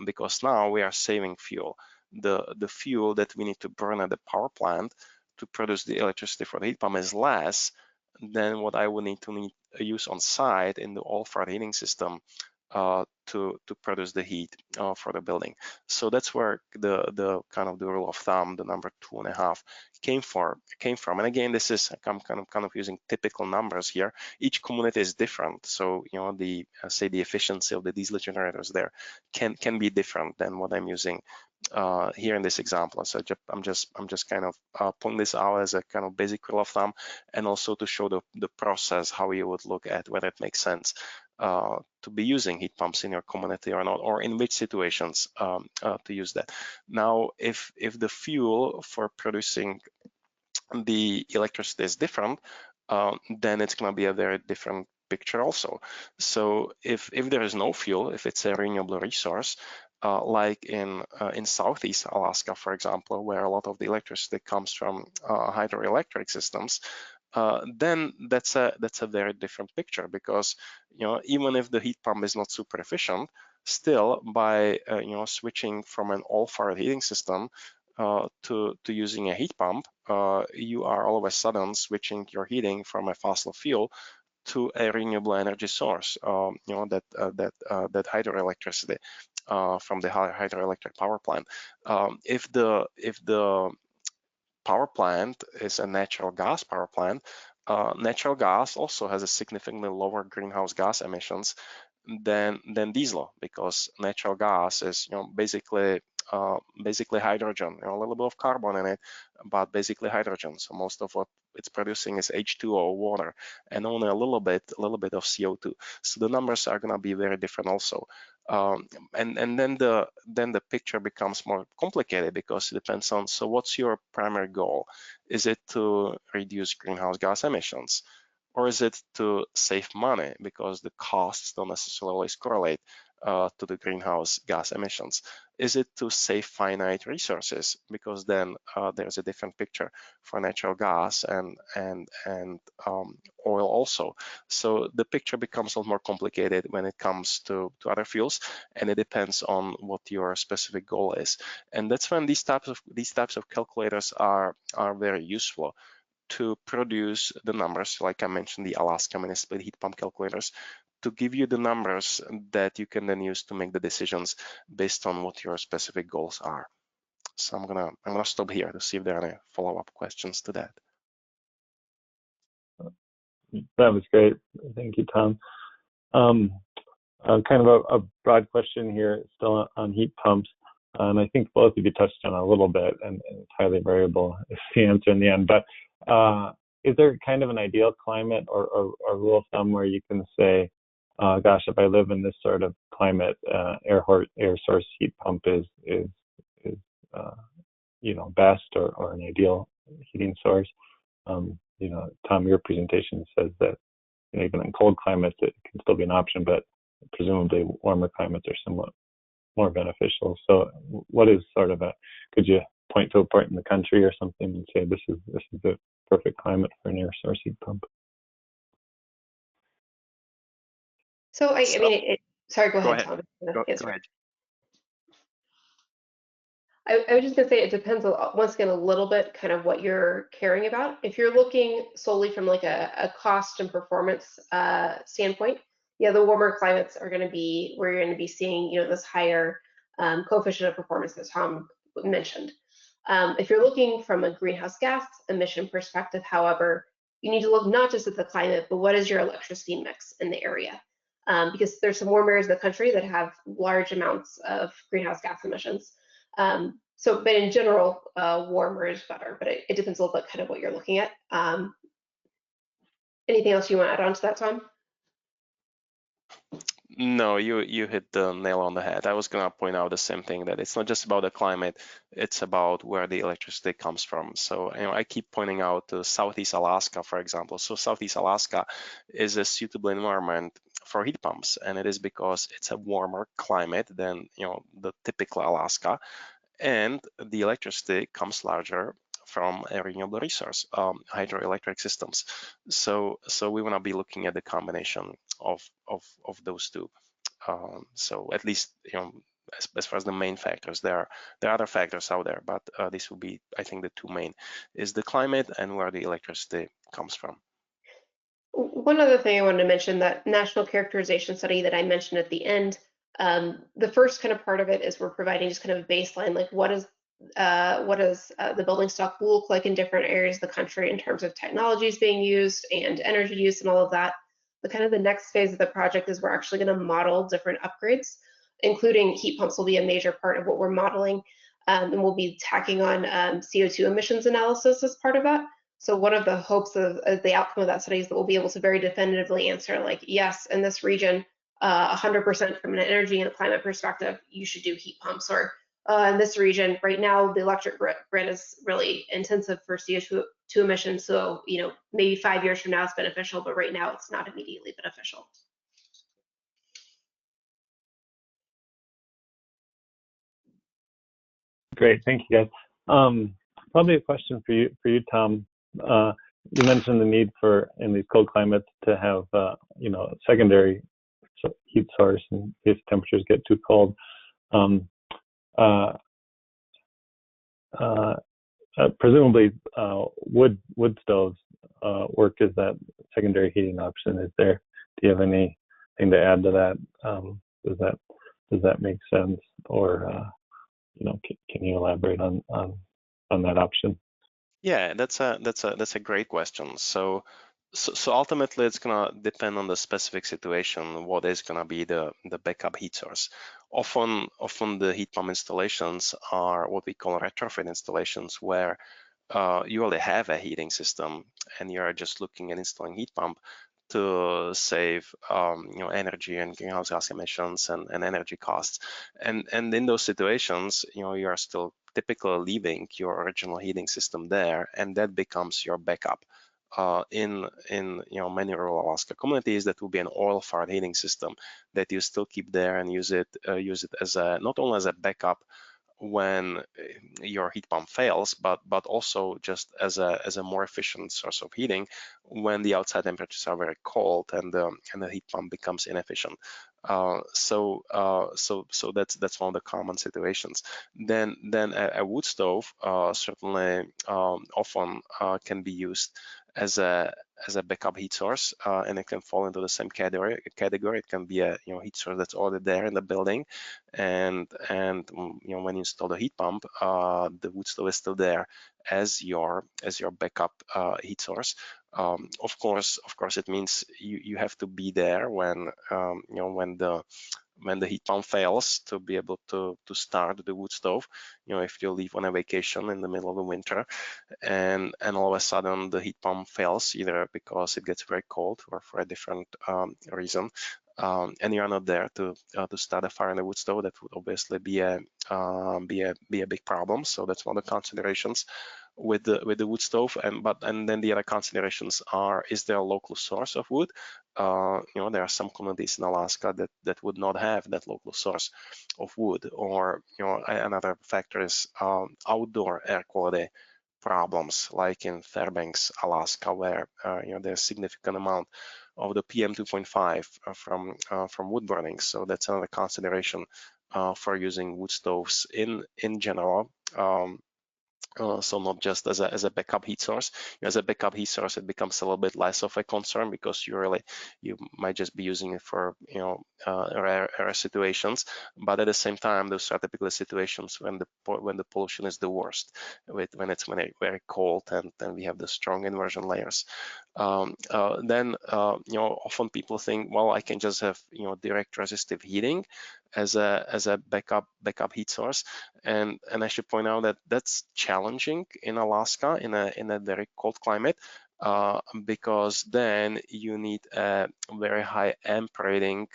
because now we are saving fuel. The fuel that we need to burn at the power plant to produce the electricity for the heat pump is less than what I would need to use on site in the oil-fired heating system to produce the heat for the building. So that's where the kind of the rule of thumb, the number 2.5, came from. And again, this is I'm kind of using typical numbers here. Each community is different, so the say the efficiency of the diesel generators there can be different than what I'm using here in this example. So I'm just kind of pulling this out as a kind of basic rule of thumb, and also to show the process, how you would look at whether it makes sense to be using heat pumps in your community or not, or in which situations to use that. Now, if the fuel for producing the electricity is different, then it's going to be a very different picture also. So if there is no fuel, if it's a renewable resource, like in Southeast Alaska, for example, where a lot of the electricity comes from hydroelectric systems, then that's a very different picture, because even if the heat pump is not super efficient, still by switching from an oil-fired heating system to using a heat pump, you are all of a sudden switching your heating from a fossil fuel to a renewable energy source. That hydroelectricity from the hydroelectric power plant. If the power plant is a natural gas power plant, natural gas also has a significantly lower greenhouse gas emissions than diesel, because natural gas is basically hydrogen, a little bit of carbon in it, but basically hydrogen. So most of what it's producing is H2O, water, and only a little bit of CO2. So the numbers are going to be very different also. And then the picture becomes more complicated, because it depends on, so what's your primary goal? Is it to reduce greenhouse gas emissions, Or is it to save money because the costs don't necessarily always correlate to the greenhouse gas emissions? Is it to save finite resources because then there's a different picture for natural gas and oil also? So the picture becomes a lot more complicated when it comes to other fuels, and it depends on what your specific goal is. And that's when these types of calculators are very useful to produce the numbers, like I mentioned, the Alaska mini split heat pump calculators, to give you the numbers that you can then use to make the decisions based on what your specific goals are. So I'm gonna stop here to see if there are any follow-up questions to that. That was great. Thank you, Tom. Kind of a broad question here, still on heat pumps. And I think both of you touched on it a little bit, and it's highly variable is the answer in the end. But is there kind of an ideal climate or rule of thumb where you can say, gosh, if I live in this sort of climate, air source heat pump is best or an ideal heating source? Tom, your presentation says that even in cold climates it can still be an option, but presumably warmer climates are somewhat more beneficial. So what is sort of could you point to a point in the country or something and say this is the perfect climate for an air source heat pump? So sorry, go ahead, Tom. Go ahead. I was just gonna say it depends once again a little bit kind of what you're caring about. If you're looking solely from like a cost and performance standpoint, yeah, the warmer climates are going to be where you're going to be seeing this higher coefficient of performance that Tom mentioned. If you're looking from a greenhouse gas emission perspective, however, you need to look not just at the climate, but what is your electricity mix in the area, because there's some warm areas of the country that have large amounts of greenhouse gas emissions. But in general, warmer is better, but it depends a little bit kind of what you're looking at. Anything else you want to add on to that, Tom? No, you hit the nail on the head. I was gonna point out the same thing, that it's not just about the climate, it's about where the electricity comes from. So I keep pointing out to Southeast Alaska, for example. So Southeast Alaska is a suitable environment for heat pumps, and it is because it's a warmer climate than the typical Alaska, and the electricity comes larger from a renewable resource, hydroelectric systems. So we want to be looking at the combination of those two. So at least as far as the main factors, there are other factors out there, but this will be, I think, the two main is the climate and where the electricity comes from. One other thing I wanted to mention, that national characterization study that I mentioned at the end, the first kind of part of it is we're providing just kind of a baseline, like what does the building stock look like in different areas of the country in terms of technologies being used and energy use and all of that. But kind of the next phase of the project is we're actually going to model different upgrades, including heat pumps will be a major part of what we're modeling, and we'll be tacking on CO2 emissions analysis as part of that. So one of the hopes of the outcome of that study is that we'll be able to very definitively answer, like, yes, in this region, 100% from an energy and a climate perspective, you should do heat pumps, or in this region, right now, the electric grid is really intensive for CO2 emissions. So, maybe 5 years from now it's beneficial, but right now it's not immediately beneficial. Great, thank you, guys. Probably a question for you, Tom. You mentioned the need for, in these cold climates, to have a secondary heat source in case temperatures get too cold. Presumably, wood stoves work as that secondary heating option. Do you have anything to add to that? Does that make sense, or can you elaborate on that option? Yeah, that's a great question. So ultimately, it's gonna depend on the specific situation. What is gonna be the backup heat source? Often the heat pump installations are what we call retrofit installations, where you already have a heating system and you're just looking at installing heat pump to save energy and greenhouse gas emissions and energy costs. And in those situations, you are still typically leaving your original heating system there, and that becomes your backup in many rural Alaska communities, that will be an oil-fired heating system that you still keep there and use it as not only as a backup when your heat pump fails, but also just as a more efficient source of heating when the outside temperatures are very cold and the heat pump becomes inefficient. So that's one of the common situations. Then a wood stove certainly often can be used as a backup heat source, and it can fall into the same category. It can be a heat source that's already there in the building, and when you install the heat pump, the wood stove is still there as your backup heat source. Of course, it means you have to be there when when the heat pump fails to be able to start the wood stove. If you leave on a vacation in the middle of the winter and all of a sudden the heat pump fails, either because it gets very cold or for a different reason, and you're not there to start a fire in the wood stove, that would obviously be a big problem. So that's one of the considerations with the wood stove. And then the other considerations are: is there a local source of wood? There are some communities in Alaska that would not have that local source of wood. Or another factor is outdoor air quality problems, like in Fairbanks, Alaska, where there's a significant amount of the PM 2.5 from wood burning. So that's another consideration for using wood stoves in general. So not just as a backup heat source. As a backup heat source, it becomes a little bit less of a concern, because you might just be using it for rare situations. But at the same time, those are typically situations when the pollution is the worst, when it's very cold and then we have the strong inversion layers. Then often people think, well, I can just have direct resistive heating as a backup heat source, and I should point out that that's challenging in Alaska in a very cold climate, because then you need a very high amp rating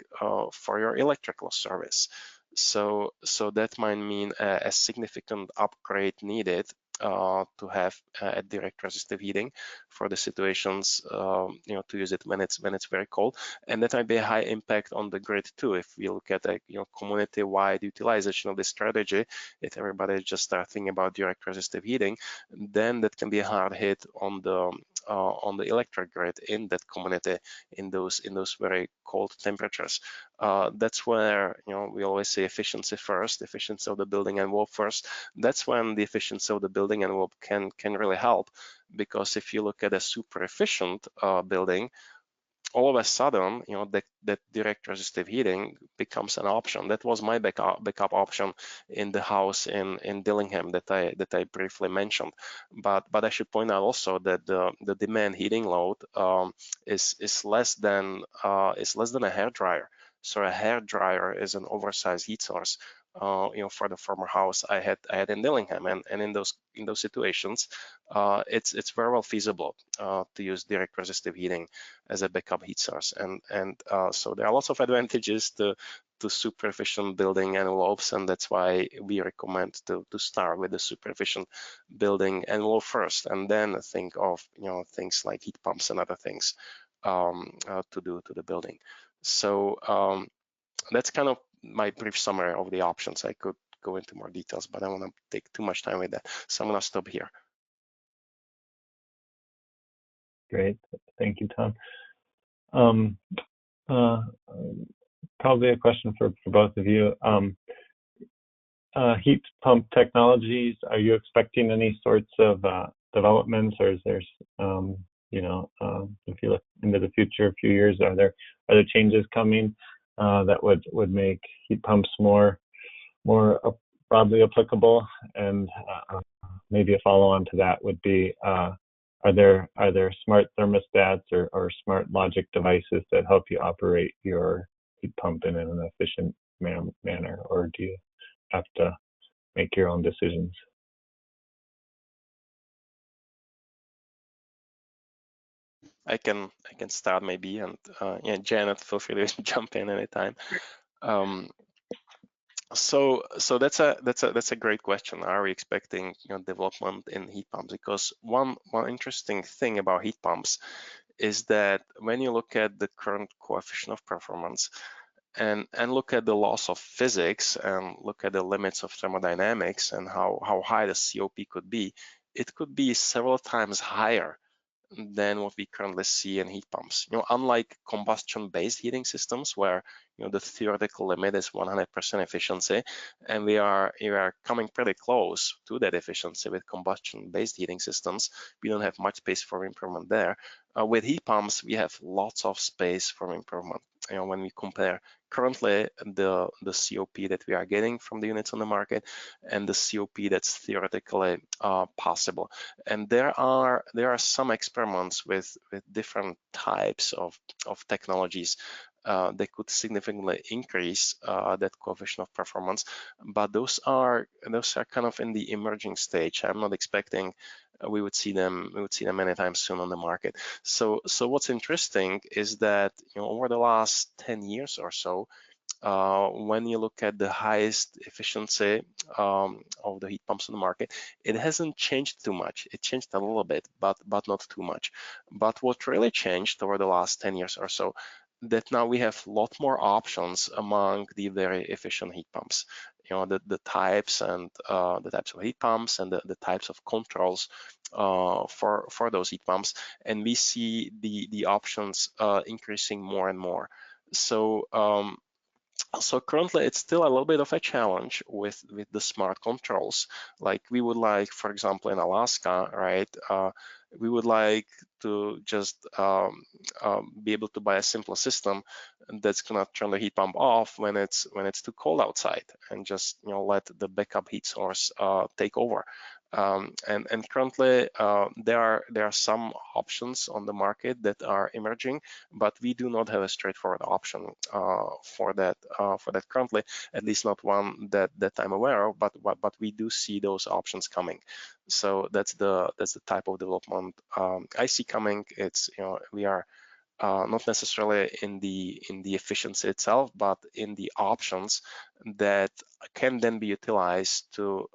for your electrical service. So that might mean a significant upgrade needed to have a direct resistive heating for the situations, to use it when it's very cold. And that might be a high impact on the grid too. If we look at a community-wide utilization of this strategy, if everybody just start thinking about direct resistive heating, then that can be a hard hit on the electric grid in that community in those very cold temperatures. That's where we always say efficiency first, efficiency of the building envelope first. That's when the efficiency of the building envelope can really help, because if you look at a super efficient building, all of a sudden, that direct resistive heating becomes an option. That was my backup option in the house in Dillingham that I briefly mentioned. But I should point out also that the demand heating load is less than a hair dryer. So a hair dryer is an oversized heat source. For the former house I had in Dillingham, and in those situations, it's very well feasible to use direct resistive heating as a backup heat source, and so there are lots of advantages to super efficient building envelopes, and that's why we recommend to start with the super efficient building envelope first, and then think of things like heat pumps and other things to do to the building. So that's kind of my brief summary of the options. I could go into more details, but I don't want to take too much time with that, so I'm going to stop here. Great, thank you, Tom. Probably a question for both of you. Heat pump technologies, are you expecting any sorts of developments, or is there, if you look into the future, a few years, are there changes coming that would make heat pumps more broadly applicable? And maybe a follow-on to that would be, are there smart thermostats or smart logic devices that help you operate your heat pump in an efficient manner, or do you have to make your own decisions? I can start maybe, and Janet, feel free to jump in anytime. So that's a great question. Are we expecting development in heat pumps? Because one interesting thing about heat pumps is that when you look at the current coefficient of performance and look at the laws of physics and look at the limits of thermodynamics and how high the COP could be, it could be several times higher than what we currently see in heat pumps. Unlike combustion-based heating systems where the theoretical limit is 100% efficiency, and we are coming pretty close to that efficiency with combustion-based heating systems. We don't have much space for improvement there. With heat pumps, we have lots of space for improvement. When we compare currently the COP that we are getting from the units on the market and the COP that's theoretically possible. And there are some experiments with different types of technologies that could significantly increase that coefficient of performance, but those are kind of in the emerging stage. I'm not expecting we would see them anytime soon on the market. So what's interesting is that over the last 10 years or so, when you look at the highest efficiency of the heat pumps on the market, it hasn't changed too much. It changed a little bit, but not too much. But what really changed over the last 10 years or so, that now we have a lot more options among the very efficient heat pumps. The types and the types of heat pumps and the types of controls for those heat pumps, and we see the options increasing more and more. So currently it's still a little bit of a challenge with the smart controls. Like we would like, for example, in Alaska, right? We would like to just be able to buy a simple system that's gonna turn the heat pump off when it's too cold outside, and just let the backup heat source take over. And currently there are some options on the market that are emerging, but we do not have a straightforward option for that currently, at least not one that I'm aware of. But we do see those options coming. So that's the type of development I see coming. It's we are not necessarily in the efficiency itself, but in the options that can then be utilized to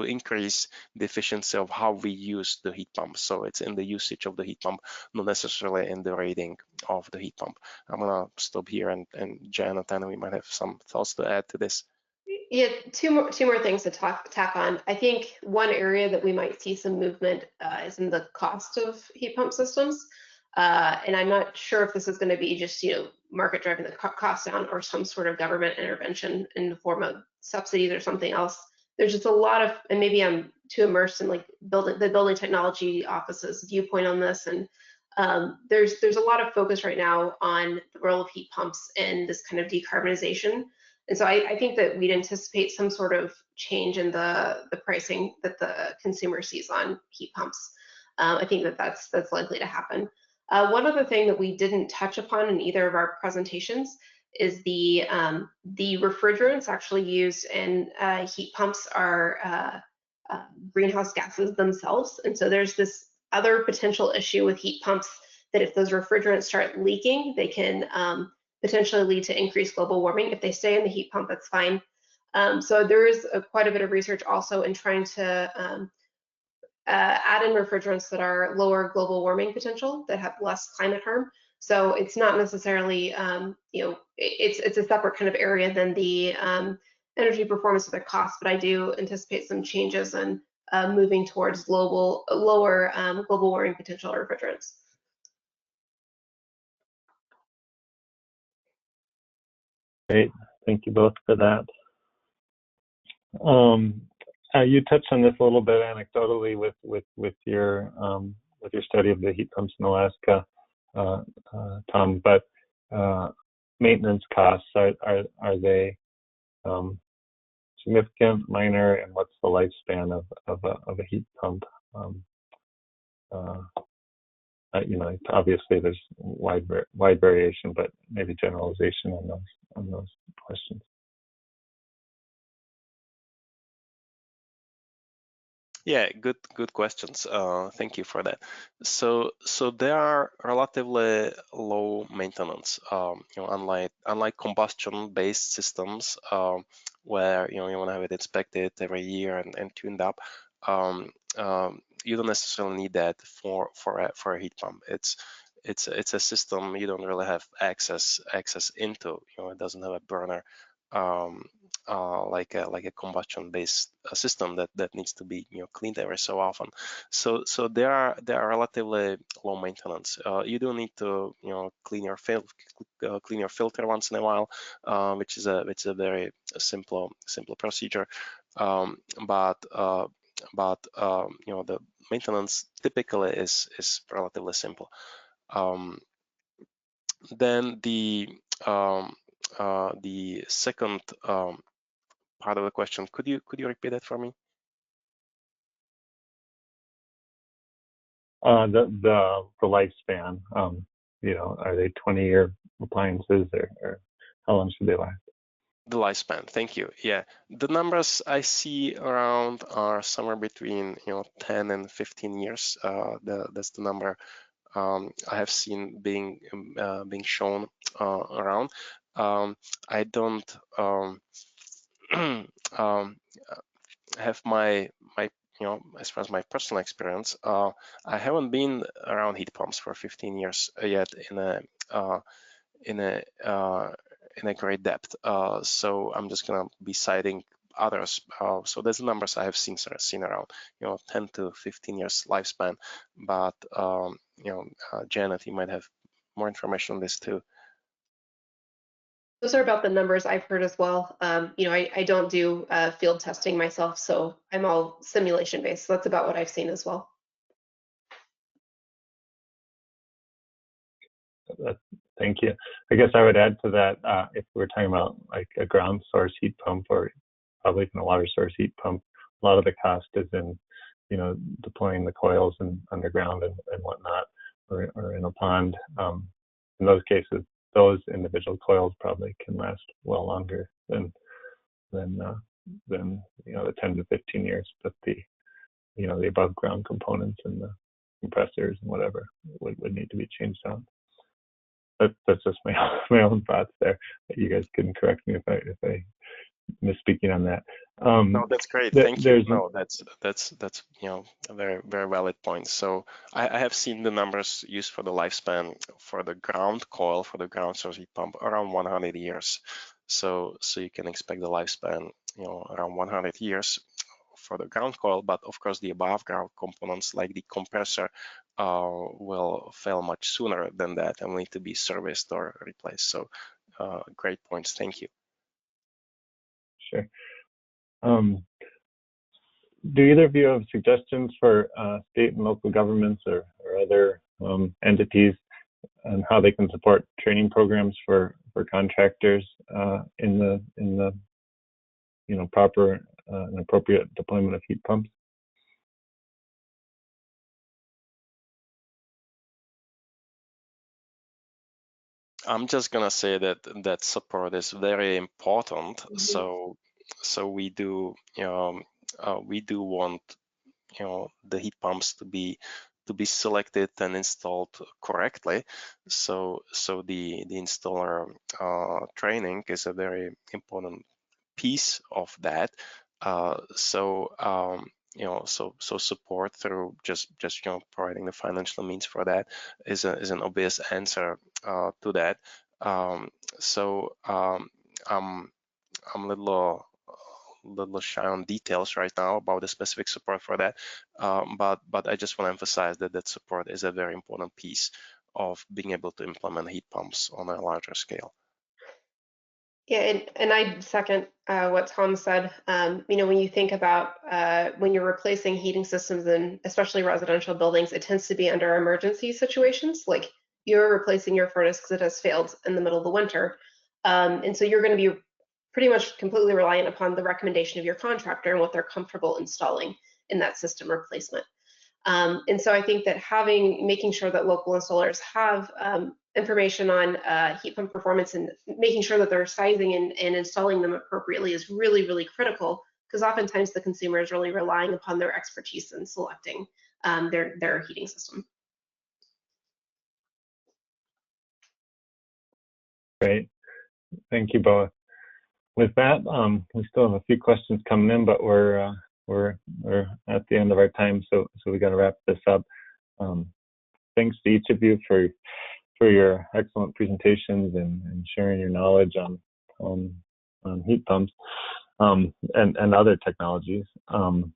increase the efficiency of how we use the heat pump. So it's in the usage of the heat pump, not necessarily in the rating of the heat pump. I'm gonna stop here, and Jonathan, we might have some thoughts to add to this. Yeah, two more things to tack on. I think one area that we might see some movement is in the cost of heat pump systems. And I'm not sure if this is going to be just market driving the cost down, or some sort of government intervention in the form of subsidies or something else. There's just a lot of, and maybe I'm too immersed in like the building technology office's viewpoint on this, and there's a lot of focus right now on the role of heat pumps in this kind of decarbonization. And so I think that we'd anticipate some sort of change in the pricing that the consumer sees on heat pumps. I think that that's likely to happen. One other thing that we didn't touch upon in either of our presentations is the refrigerants actually used in heat pumps are greenhouse gases themselves. And so there's this other potential issue with heat pumps, that if those refrigerants start leaking, they can potentially lead to increased global warming. If they stay in the heat pump, that's fine. So there is quite a bit of research also in trying to add in refrigerants that are lower global warming potential, that have less climate harm. So it's not necessarily, it's a separate kind of area than the energy performance of their cost, but I do anticipate some changes and moving towards lower global warming potential refrigerants. Great, thank you both for that. You touched on this a little bit anecdotally with your study of the heat pumps in Alaska, Tom. But maintenance costs, are they significant, minor, and what's the lifespan of a heat pump? Obviously there's wide variation, but maybe generalization on those questions. Yeah, good questions. Thank you for that. So they are relatively low maintenance. Unlike combustion-based systems, where you want to have it inspected every year and tuned up. Um, you don't necessarily need that for a heat pump. It's a system you don't really have access into. It doesn't have a burner. Um, like a combustion-based system that needs to be cleaned every so often. So they are relatively low maintenance. You do need to clean your filter once in a while, which is a very simple procedure. Um, but the maintenance typically is relatively simple. Then the second part of the question, could you repeat that for me? The lifespan. Are they 20-year appliances, or how long should they last? The lifespan. Thank you. Yeah, the numbers I see around are somewhere between 10 and 15 years. That's the number I have seen being shown around. I don't have my as far as my personal experience. I haven't been around heat pumps for 15 years yet in a great depth. So I'm just gonna be citing others. So there's the numbers I have seen around 10 to 15 years lifespan. But Janet, you might have more information on this too. Those are about the numbers I've heard as well. I don't do field testing myself, so I'm all simulation based. So that's about what I've seen as well. Thank you. I guess I would add to that, if we're talking about like a ground source heat pump or probably even a water source heat pump, a lot of the cost is in, deploying the coils underground and whatnot, or in a pond. In those cases, those individual coils probably can last well longer than the 10 to 15 years, but the above ground components and the compressors and whatever would need to be changed out. That's just my own thoughts there. You guys can correct me if I misspeaking on that. No, that's great. Thank you. There's No, that's a very very valid point. So I have seen the numbers used for the lifespan for the ground coil, for the ground source heat pump, around 100 years. So you can expect the lifespan around 100 years for the ground coil, but of course the above ground components like the compressor will fail much sooner than that and need to be serviced or replaced. So great points. Thank you. Sure. Do either of you have suggestions for state and local governments or other entities and how they can support training programs for contractors in the proper and appropriate deployment of heat pumps? I'm just gonna say that support is very important. Mm-hmm. So we do want the heat pumps to be selected and installed correctly. So the installer training is a very important piece of that. So support through just providing the financial means for that is an obvious answer to that. So I'm a little shy on details right now about the specific support for that, but I just want to emphasize that support is a very important piece of being able to implement heat pumps on a larger scale. Yeah, and I second what Tom said. When you think about when you're replacing heating systems in especially residential buildings, it tends to be under emergency situations, like you're replacing your furnace because it has failed in the middle of the winter. And so you're going to be pretty much completely reliant upon the recommendation of your contractor and what they're comfortable installing in that system replacement. And so I think that making sure that local installers have information on heat pump performance and making sure that they're sizing and installing them appropriately is really, really critical, because oftentimes the consumer is really relying upon their expertise in selecting their heating system. Great, thank you both. With that, we still have a few questions coming in, but we're at the end of our time, so we got to wrap this up. Thanks to each of you for your excellent presentations and sharing your knowledge on heat pumps and other technologies. On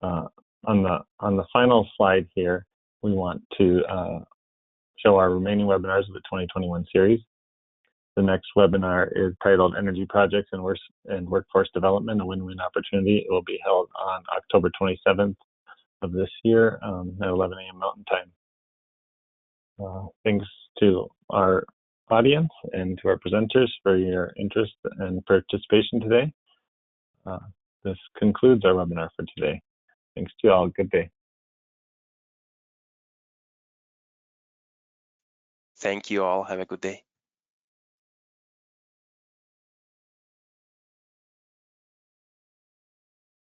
the final slide here, we want to show our remaining webinars of the 2021 series. The next webinar is titled Energy Projects and Workforce Development, a Win-Win Opportunity. It will be held on October 27th of this year at 11 a.m. Mountain Time. Thanks to our audience and to our presenters for your interest and participation today. This concludes our webinar for today. Thanks to you all. Good day. Thank you all. Have a good day.